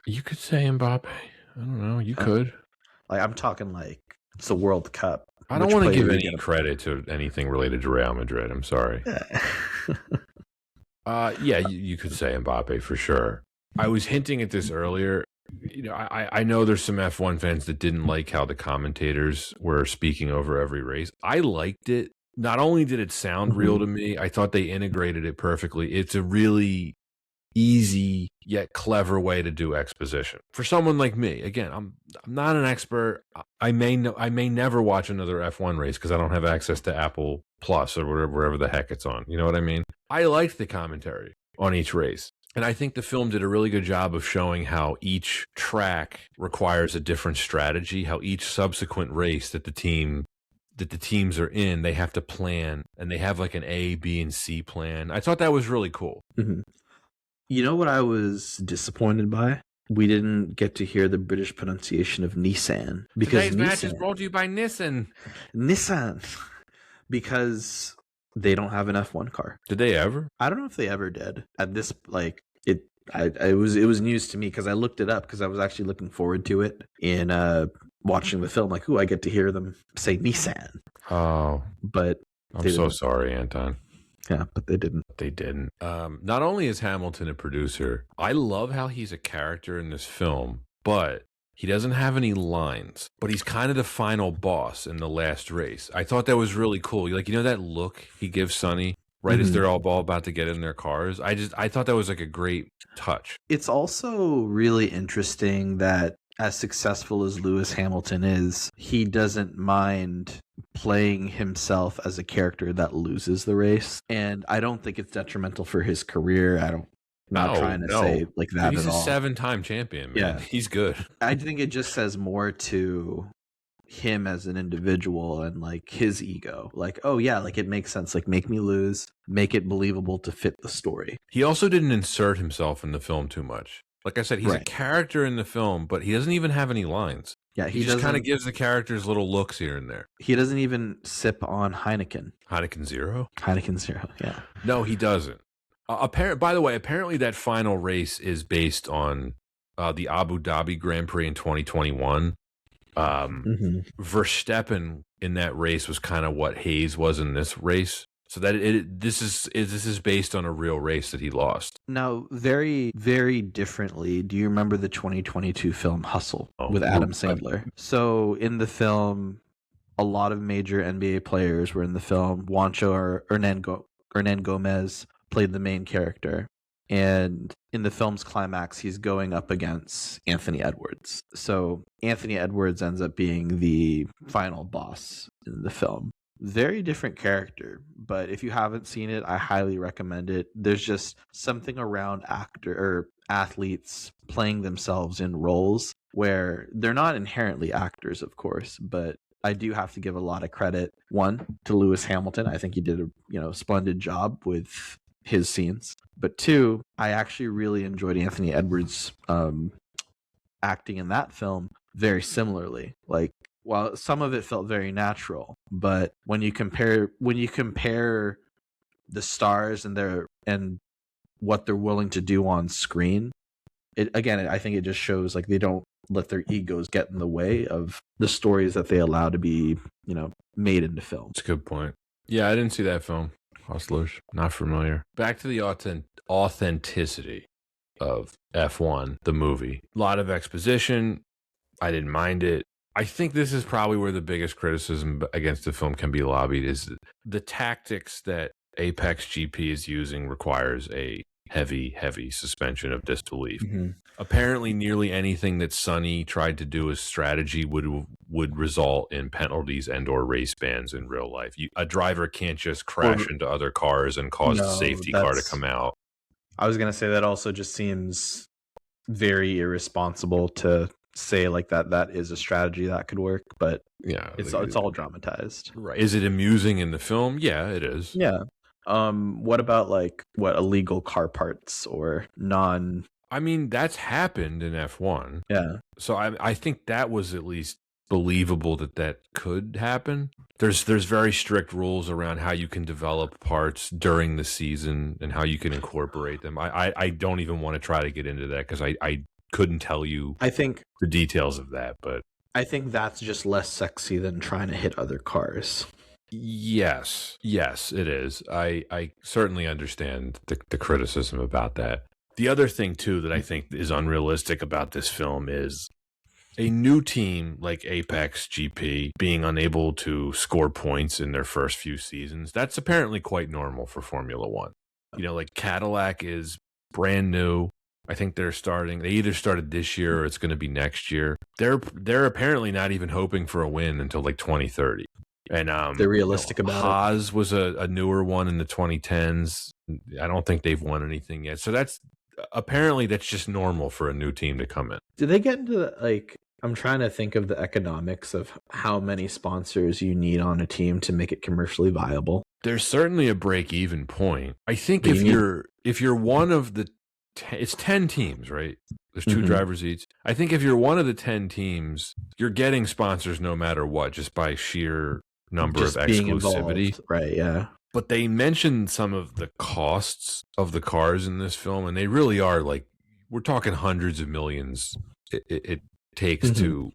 You could say Mbappe. I don't know. You could. Like I'm talking like it's the World Cup. I don't want to give any credit to anything related to Real Madrid. I'm sorry. Yeah, you could say Mbappe for sure. I was hinting at this earlier. You know, I know there's some F1 fans that didn't like how the commentators were speaking over every race. I liked it. Not only did it sound real to me, I thought they integrated it perfectly. It's a really easy yet clever way to do exposition for someone like me. Again, I'm not an expert. I may never watch another F1 race because I don't have access to Apple Plus or wherever the heck it's on. You know what I mean? I liked the commentary on each race. And I think the film did a really good job of showing how each track requires a different strategy, how each subsequent race that the teams are in, they have to plan, and they have like an A, B, and C plan. I thought that was really cool. Mm-hmm. You know what I was disappointed by? We didn't get to hear the British pronunciation of Nissan. Because Today's match is brought to you by Nissan. Nissan. Because they don't have an F1 car. Did they ever? I don't know if they ever did. At this, like, it was news to me because I looked it up because I was actually looking forward to it in watching the film. Like, I get to hear them say Nissan. Oh. But I'm so sorry, Anton. Yeah, but they didn't. They didn't. Not only is Hamilton a producer, I love how he's a character in this film, but he doesn't have any lines. But he's kind of the final boss in the last race. I thought that was really cool. Like, you know that look he gives Sonny right as they're all about to get in their cars? I thought that was like a great touch. It's also really interesting that as successful as Lewis Hamilton is, he doesn't mind playing himself as a character that loses the race. And I don't think it's detrimental for his career. Not trying to say like that He's at a all. 7-time champion, man. Yeah. He's good. I think it just says more to him as an individual and like his ego. Like, oh yeah, like it makes sense. Like make me lose, make it believable to fit the story. He also didn't insert himself in the film too much. Like I said, he's a character in the film, but he doesn't even have any lines. Yeah, he just kind of gives the characters little looks here and there. He doesn't even sip on Heineken. Heineken Zero? Heineken Zero, yeah. No, he doesn't. By the way, apparently that final race is based on the Abu Dhabi Grand Prix in 2021. Verstappen in that race was kind of what Hayes was in this race. So that this is based on a real race that he lost. Now, very, very differently, do you remember the 2022 film Hustle with Adam Sandler? So in the film, a lot of major NBA players were in the film. Juancho or Hernan Gomez played the main character. And in the film's climax, he's going up against Anthony Edwards. So Anthony Edwards ends up being the final boss in the film. Very different character, but if you haven't seen it, I highly recommend it. There's just something around athletes playing themselves in roles where they're not inherently actors, of course, but I do have to give a lot of credit, one, to Lewis Hamilton. I think he did a splendid job with his scenes. But two, I actually really enjoyed Anthony Edwards' acting in that film very similarly. Like, while some of it felt very natural, but when you compare the stars and what they're willing to do on screen, I think it just shows like they don't let their egos get in the way of the stories that they allow to be, made into film. That's a good point. Yeah, I didn't see that film. Hustlers, not familiar. Back to the authenticity of F1, the movie. A lot of exposition. I didn't mind it. I think this is probably where the biggest criticism against the film can be lobbied is the tactics that Apex GP is using requires a heavy suspension of disbelief. Apparently, nearly anything that Sonny tried to do as strategy would result in penalties and/or race bans in real life. A driver can't just crash into other cars and cause the safety car to come out. I was going to say that also just seems very irresponsible to say like that is a strategy that could work, but yeah, it's all dramatized. Right. Is it amusing in the film? Yeah, it is. Yeah. What about illegal car parts or non? I mean, that's happened in F1. Yeah. So I think that was at least believable that could happen. There's very strict rules around how you can develop parts during the season and how you can incorporate them. I don't even want to try to get into that because I couldn't tell you the details of that, but I think that's just less sexy than trying to hit other cars. Yes, it is. I certainly understand the criticism about that. The other thing too that I think is unrealistic about this film is a new team like Apex GP being unable to score points in their first few seasons. That's apparently quite normal for Formula One. Like Cadillac is brand new. I think they either started this year or it's going to be next year. They're apparently not even hoping for a win until like 2030. And they're realistic about it. Haas was a newer one in the 2010s. I don't think they've won anything yet. So that's just normal for a new team to come in. Do they get into I'm trying to think of the economics of how many sponsors you need on a team to make it commercially viable. There's certainly a break-even point. I think if you're one of the it's 10 teams, right? There's 2 drivers each. I think if you're one of the 10 teams, you're getting sponsors no matter what, just by sheer number of exclusivity. Right, yeah. But they mentioned some of the costs of the cars in this film, and they really are we're talking hundreds of millions it takes to,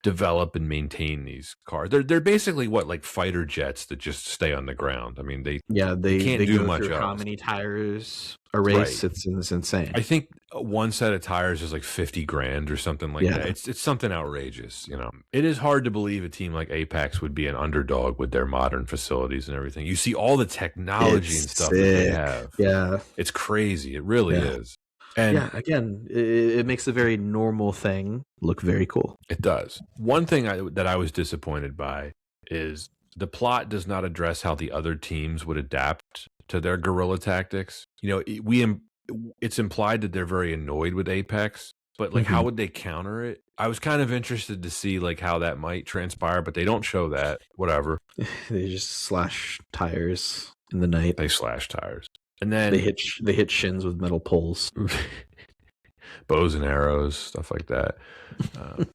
develop and maintain these cars. They're basically fighter jets that just stay on the ground. I mean, they can't do much else. How many tires a race? Right. It's insane. I think one set of tires is like $50,000 or something like that. It's something outrageous. It is hard to believe a team like Apex would be an underdog with their modern facilities and everything. You see all the technology and stuff that they have. Yeah, it's crazy. It really is. And again, it makes a very normal thing look very cool. It does. One thing that I was disappointed by is the plot does not address how the other teams would adapt to their guerrilla tactics. We it's implied that they're very annoyed with Apex, but like, how would they counter it? I was kind of interested to see like how that might transpire, but they don't show that. Whatever. They just slash tires in the night. They slash tires, and then they hit shins with metal poles. Bows and arrows, stuff like that.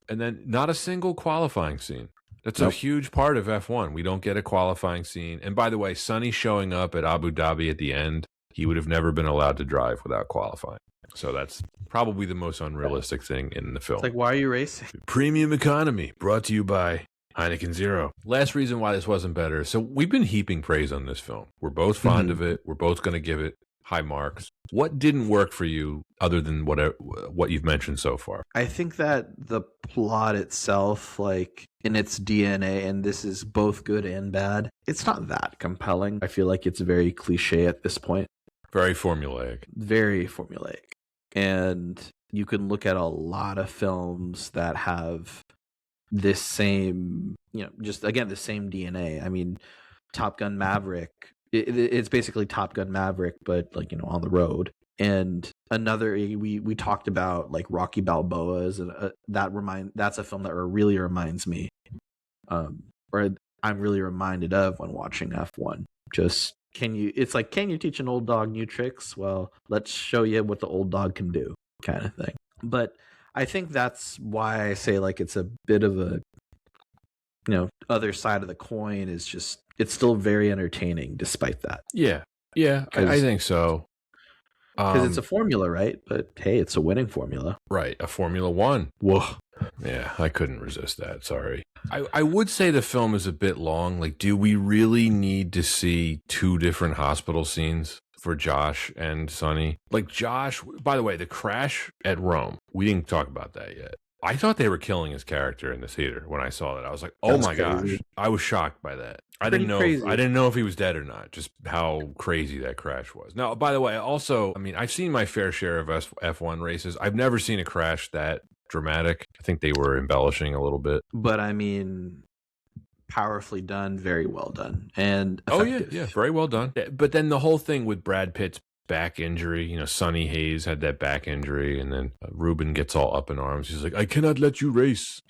And then not a single qualifying scene. That's a huge part of F1. We don't get a qualifying scene. And by the way, Sonny showing up at Abu Dhabi at the end, he would have never been allowed to drive without qualifying. So that's probably the most unrealistic thing in the film. It's like, why are you racing? Premium economy, brought to you by Heineken Zero. Last reason why this wasn't better. So we've been heaping praise on this film. We're both fond of it. We're both going to give it high marks. What didn't work for you other than what you've mentioned so far? I think that the plot itself, like in its DNA, and this is both good and bad, it's not that compelling. I feel like it's very cliche at this point. Very formulaic. Very formulaic. And you can look at a lot of films that have this same, just again, the same DNA. I mean, Top Gun Maverick, it's basically Top Gun Maverick, but like, on the road. And another, we talked about like Rocky Balboa's, and that's a film that really reminds me, or I'm really reminded of when watching F1. Just, can you teach an old dog new tricks? Well, let's show you what the old dog can do, kind of thing. But I think that's why I say like it's a bit of a, other side of the coin is just, it's still very entertaining despite that. Yeah, I think so. Because it's a formula, right? But hey, it's a winning formula. Right, a Formula One. Whoa. Yeah, I couldn't resist that. Sorry. I would say the film is a bit long. Like, do we really need to see two different hospital scenes for Josh and Sonny? Like, Josh, by the way, the crash at Rome, we didn't talk about that yet. I thought they were killing his character in the theater when I saw that. I was like, oh my gosh. I was shocked by that. I didn't know if he was dead or not, just how crazy that crash was. Now, by the way, also, I mean, I've seen my fair share of F1 races. I've never seen a crash that dramatic. I think they were embellishing a little bit. But I mean, powerfully done, very well done. And effective. Yeah, very well done. But then the whole thing with Brad Pitt's back injury, Sonny Hayes had that back injury, and then Ruben gets all up in arms. He's like, I cannot let you race.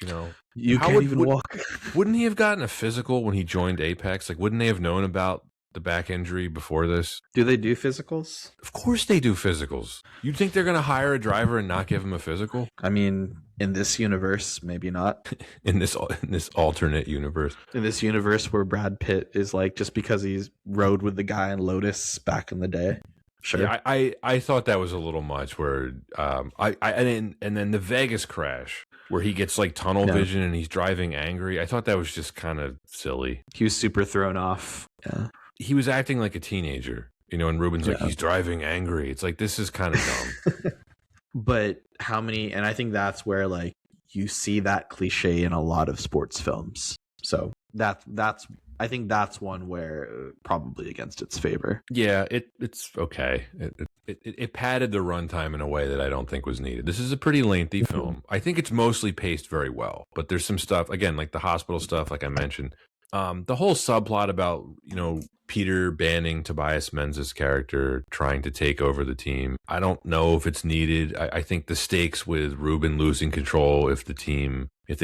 You can't even walk. Wouldn't he have gotten a physical when he joined Apex? Like, wouldn't they have known about the back injury before this? Do they do physicals? Of course they do physicals. You'd think they're going to hire a driver and not give him a physical? I mean, in this universe, maybe not. in this alternate universe. In this universe where Brad Pitt is like, just because he's rode with the guy in Lotus back in the day. Sure. Yeah, I thought that was a little much. Where and then the Vegas crash where he gets like tunnel vision and he's driving angry. I thought that was just kind of silly. He was super thrown off. Yeah, he was acting like a teenager. And Ruben's like, he's driving angry. It's like, this is kind of dumb. But how many? And I think that's where like you see that cliche in a lot of sports films. So I think that's one where probably against its favor. Yeah, it's okay. It padded the runtime in a way that I don't think was needed. This is a pretty lengthy film. I think it's mostly paced very well, but there's some stuff, again, like the hospital stuff, like I mentioned. The whole subplot about, Peter banning Tobias Menzies' character, trying to take over the team. I don't know if it's needed. I think the stakes with Ruben losing control if they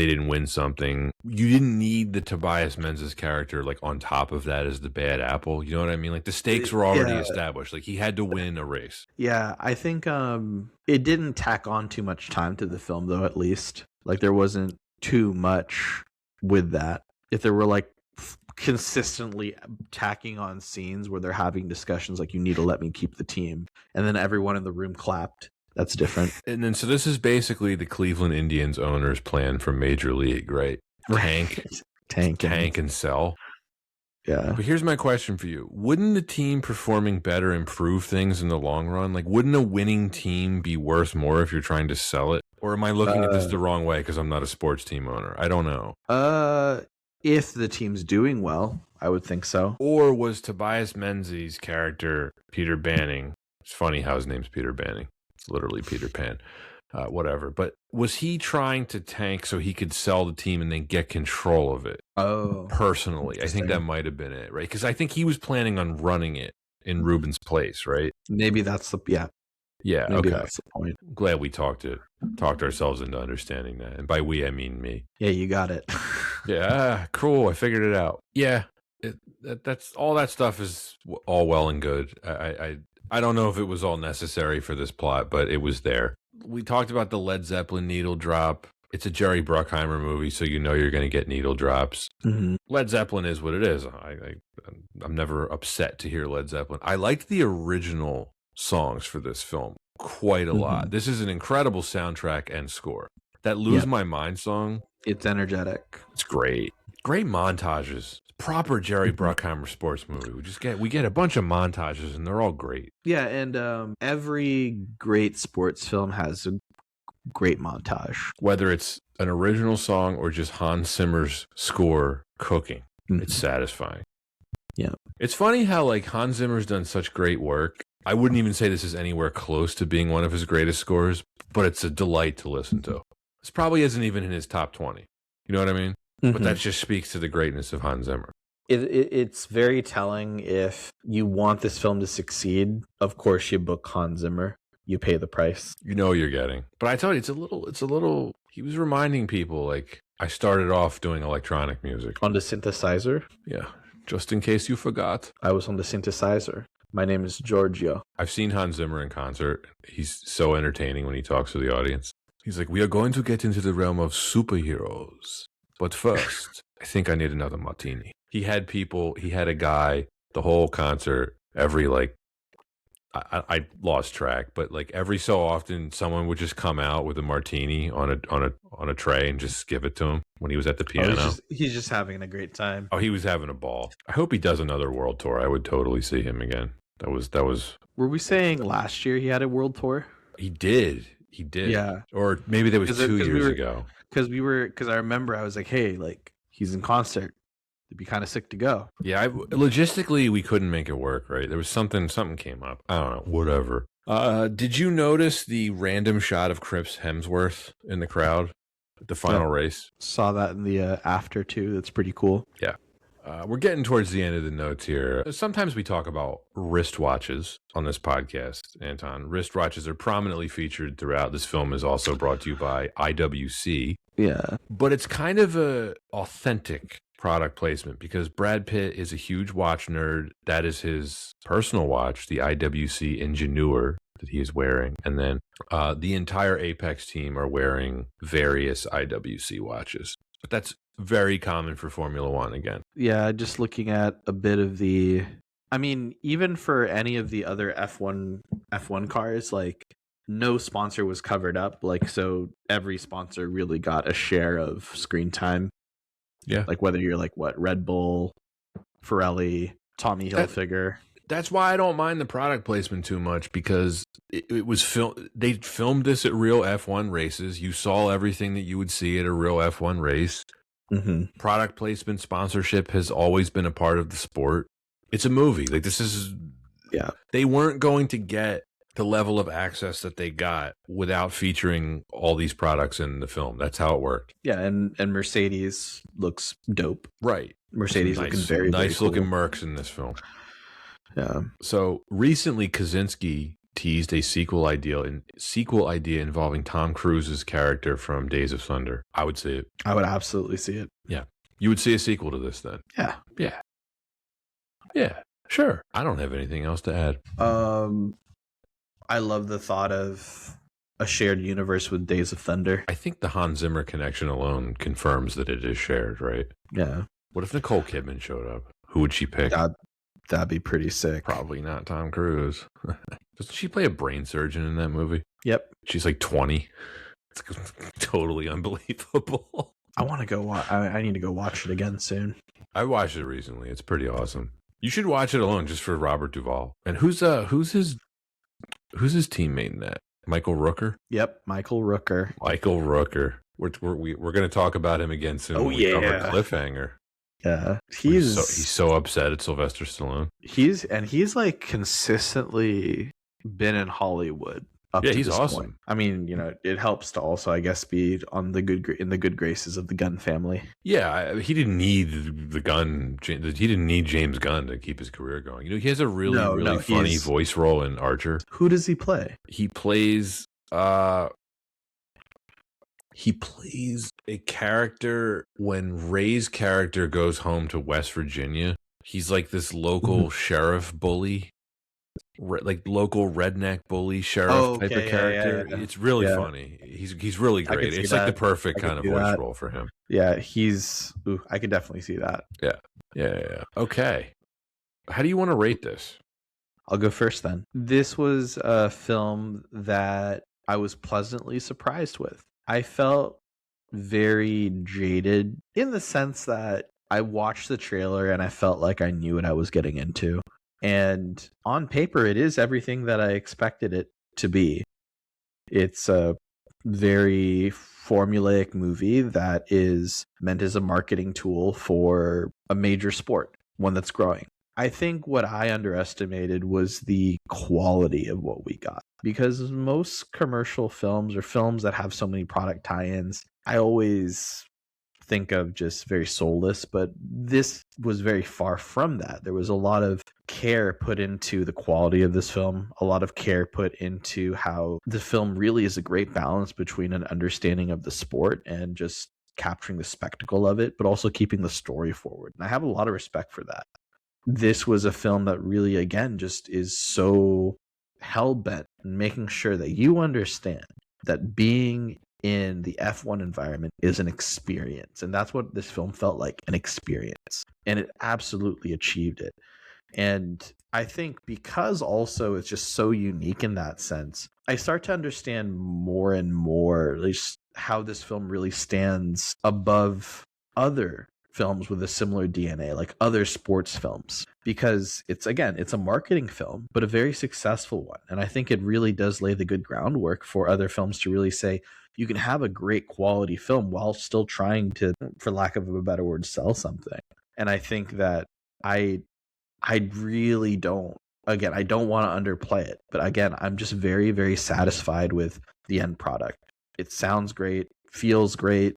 didn't win something, you didn't need the Tobias Menzies character like on top of that as the bad apple. You know what I mean? Like the stakes were already established. Like he had to win a race. Yeah, I think it didn't tack on too much time to the film though, at least. Like there wasn't too much with that. If there were like consistently tacking on scenes where they're having discussions like, you need to let me keep the team, and then everyone in the room clapped, that's different. And then so this is basically the Cleveland Indians owner's plan for Major League, right? Tank and sell. Yeah. But here's my question for you. Wouldn't the team performing better improve things in the long run? Like, wouldn't a winning team be worth more if you're trying to sell it? Or am I looking at this the wrong way because I'm not a sports team owner? I don't know. If the team's doing well, I would think so. Or was Tobias Menzies' character Peter Banning? It's funny how his name's Peter Banning. It's literally Peter Pan. Whatever. But was he trying to tank so he could sell the team and then get control of it? Oh. Personally, I think that might have been it, right? Because I think he was planning on running it in Ruben's place, right? Maybe that's Yeah, Maybe okay. that's the point. I'm glad we talked ourselves into understanding that. And by we, I mean me. Yeah, you got it. Yeah, cool. I figured it out. Yeah, that's all. That stuff is all well and good. I don't know if it was all necessary for this plot, but it was there. We talked about the Led Zeppelin needle drop. It's a Jerry Bruckheimer movie, so you know you're going to get needle drops. Mm-hmm. Led Zeppelin is what it is. I'm never upset to hear Led Zeppelin. I liked the original songs for this film quite a lot. This is an incredible soundtrack and score. That Lose My Mind song, it's energetic. it's great. Great montages. Proper Jerry Bruckheimer sports movie. We get a bunch of montages and they're all great. Yeah, and every great sports film has a great montage. Whether it's an original song or just Hans Zimmer's score cooking, it's satisfying. Yeah. It's funny how like Hans Zimmer's done such great work. I wouldn't even say this is anywhere close to being one of his greatest scores, but it's a delight to listen to. This probably isn't even in his top 20. You know what I mean? But that just speaks to the greatness of Hans Zimmer. It's very telling. If you want this film to succeed, of course you book Hans Zimmer. You pay the price. You know what you're getting. But I tell you, it's a little, he was reminding people, like, I started off doing electronic music. On the synthesizer? Yeah, just in case you forgot. I was on the synthesizer. My name is Giorgio. I've seen Hans Zimmer in concert. He's so entertaining when he talks to the audience. He's like, we are going to get into the realm of superheroes. But first, I think I need another martini. He had a guy, the whole concert, every like, I lost track, but like every so often, someone would just come out with a martini on a tray and just give it to him when he was at the piano. He's just having a great time. Oh, he was having a ball. I hope he does another world tour. I would totally see him again. That was. Were we saying last year he had a world tour? He did. Yeah. Or maybe that was 2 years ago. Because I remember I was like, hey, like he's in concert. It'd be kind of sick to go. Yeah, logistically we couldn't make it work, right? There was something came up. I don't know, whatever. Did you notice the random shot of Chris Hemsworth in the crowd at the final race? Saw that in the after too. That's pretty cool. Yeah. We're getting towards the end of the notes here. Sometimes we talk about wristwatches on this podcast, Anton. Wristwatches are prominently featured throughout. This film is also brought to you by IWC. Yeah. But it's kind of a authentic product placement because Brad Pitt is a huge watch nerd. That is his personal watch, the IWC Ingeneur that he is wearing. And then the entire Apex team are wearing various IWC watches. But that's very common for Formula One again. Yeah, just looking at a bit of even for any of the other F1 cars, like no sponsor was covered up. Like, so every sponsor really got a share of screen time. Yeah. Like whether you're like Red Bull, Pirelli, Tommy Hilfiger. That's why I don't mind the product placement too much because it was they filmed this at real F1 races. You saw everything that you would see at a real F1 race. Mm-hmm. Product placement, sponsorship has always been a part of the sport. It's a movie. Like this is, they weren't going to get the level of access that they got without featuring all these products in the film. That's how it worked. Yeah, and Mercedes looks dope. Right. Mercedes looking very nice cool. looking Mercs in this film. Yeah. So recently, Kosinski teased a sequel idea involving Tom Cruise's character from Days of Thunder. I would see it. I would absolutely see it. Yeah. You would see a sequel to this then? Yeah. Yeah. Yeah. Sure. I don't have anything else to add. I love the thought of a shared universe with Days of Thunder. I think the Hans Zimmer connection alone confirms that it is shared, right? Yeah. What if Nicole Kidman showed up? Who would she pick? That'd be pretty sick. Probably not Tom Cruise. Doesn't she play a brain surgeon in that movie? Yep. She's like 20. It's totally unbelievable. I want to go I need to go watch it again soon. I watched it recently. It's pretty awesome. You should watch it alone just for Robert Duvall. And who's his teammate in that? Michael Rooker? Yep, Michael Rooker. Michael Rooker. We're going to talk about him again soon. Oh, yeah. Cliffhanger. Yeah. He's so upset at Sylvester Stallone. He's like consistently been in Hollywood up Yeah, to he's this awesome. point. I mean, it helps to also, I guess, be on the good graces of the Gunn family. Yeah, he didn't need the gun. He didn't need James Gunn to keep his career going. He has a really, really funny voice role in Archer. Who does he play? He plays a character when Ray's character goes home to West Virginia. He's like this local sheriff bully, like local redneck bully sheriff type of character. Yeah. It's really funny. He's really great. It's like the perfect kind of voice role for him. Yeah, I could definitely see that. Yeah. Okay. How do you want to rate this? I'll go first then. This was a film that I was pleasantly surprised with. I felt very jaded in the sense that I watched the trailer and I felt like I knew what I was getting into. And on paper, it is everything that I expected it to be. It's a very formulaic movie that is meant as a marketing tool for a major sport, one that's growing. I think what I underestimated was the quality of what we got, because most commercial films or films that have so many product tie-ins, I always think of just very soulless, but this was very far from that. There was a lot of care put into the quality of this film, a lot of care put into how the film really is a great balance between an understanding of the sport and just capturing the spectacle of it, but also keeping the story forward. And I have a lot of respect for that. This was a film that really, again, just is so hell-bent in making sure that you understand that being in the F1 environment is an experience. And that's what this film felt like, an experience. And it absolutely achieved it. And I think because also it's just so unique in that sense, I start to understand more and more at least how this film really stands above other films with a similar DNA, like other sports films, because it's a marketing film, but a very successful one. And I think it really does lay the good groundwork for other films to really say, you can have a great quality film while still trying to, for lack of a better word, sell something. And I think that I really don't, again, I don't want to underplay it, but again, I'm just very, very satisfied with the end product. It sounds great, feels great.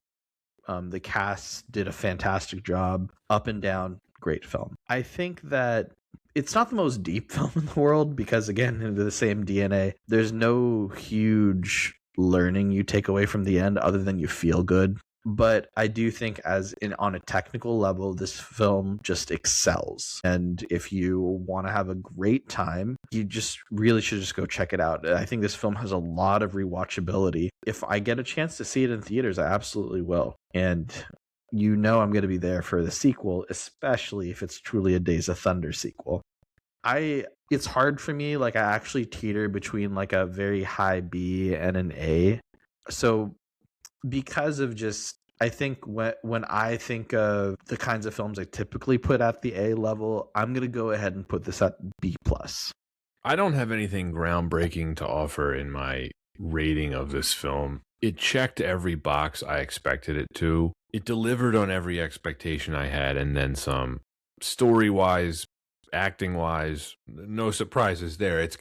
The cast did a fantastic job, up and down, great film. I think that it's not the most deep film in the world because, again, into the same DNA, there's no huge learning you take away from the end other than you feel good. But I do think on a technical level, this film just excels. And if you want to have a great time, you just really should just go check it out. I think this film has a lot of rewatchability. If I get a chance to see it in theaters, I absolutely will. And I'm going to be there for the sequel, especially if it's truly a Days of Thunder sequel. It's hard for me. Like, I actually teeter between like a very high B and an A. So because of just, I think when I think of the kinds of films I typically put at the A level, I'm going to go ahead and put this at B+. I don't have anything groundbreaking to offer in my rating of this film. It checked every box I expected it to. It delivered on every expectation I had and then some. Story-wise, acting-wise, no surprises there. It's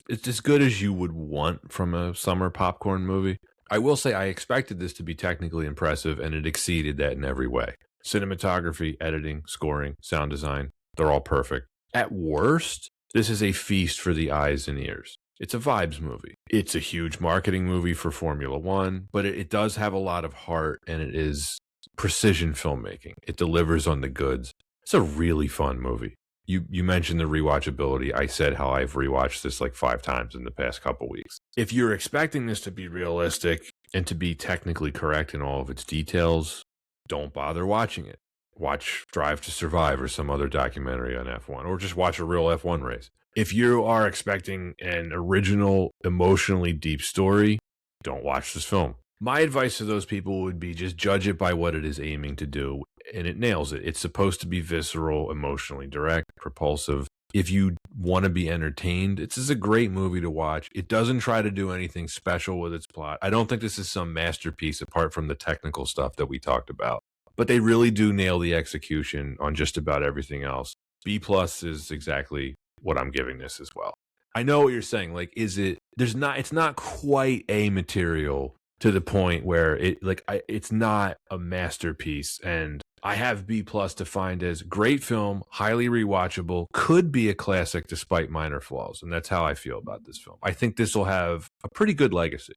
as good as you would want from a summer popcorn movie. I will say I expected this to be technically impressive, and it exceeded that in every way. Cinematography, editing, scoring, sound design, they're all perfect. At worst, this is a feast for the eyes and ears. It's a vibes movie. It's a huge marketing movie for Formula One, but it does have a lot of heart, and it is precision filmmaking. It delivers on the goods. It's a really fun movie. You mentioned the rewatchability. I said how I've rewatched this like 5 times in the past couple weeks. If you're expecting this to be realistic and to be technically correct in all of its details, don't bother watching it. Watch Drive to Survive or some other documentary on F1, or just watch a real F1 race. If you are expecting an original, emotionally deep story, don't watch this film. My advice to those people would be just judge it by what it is aiming to do, and it nails it. It's supposed to be visceral, emotionally direct, propulsive. If you want to be entertained, this is a great movie to watch. It doesn't try to do anything special with its plot. I don't think this is some masterpiece apart from the technical stuff that we talked about. But they really do nail the execution on just about everything else. B+ is exactly what I'm giving this as well. I know what you're saying. Like, is it it's not quite A material to the point where it's not a masterpiece. And I have B plus defined as great film, highly rewatchable, could be a classic despite minor flaws. And that's how I feel about this film. I think this will have a pretty good legacy.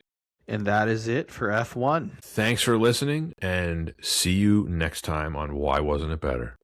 And that is it for F1. Thanks for listening, and see you next time on Why Wasn't It Better?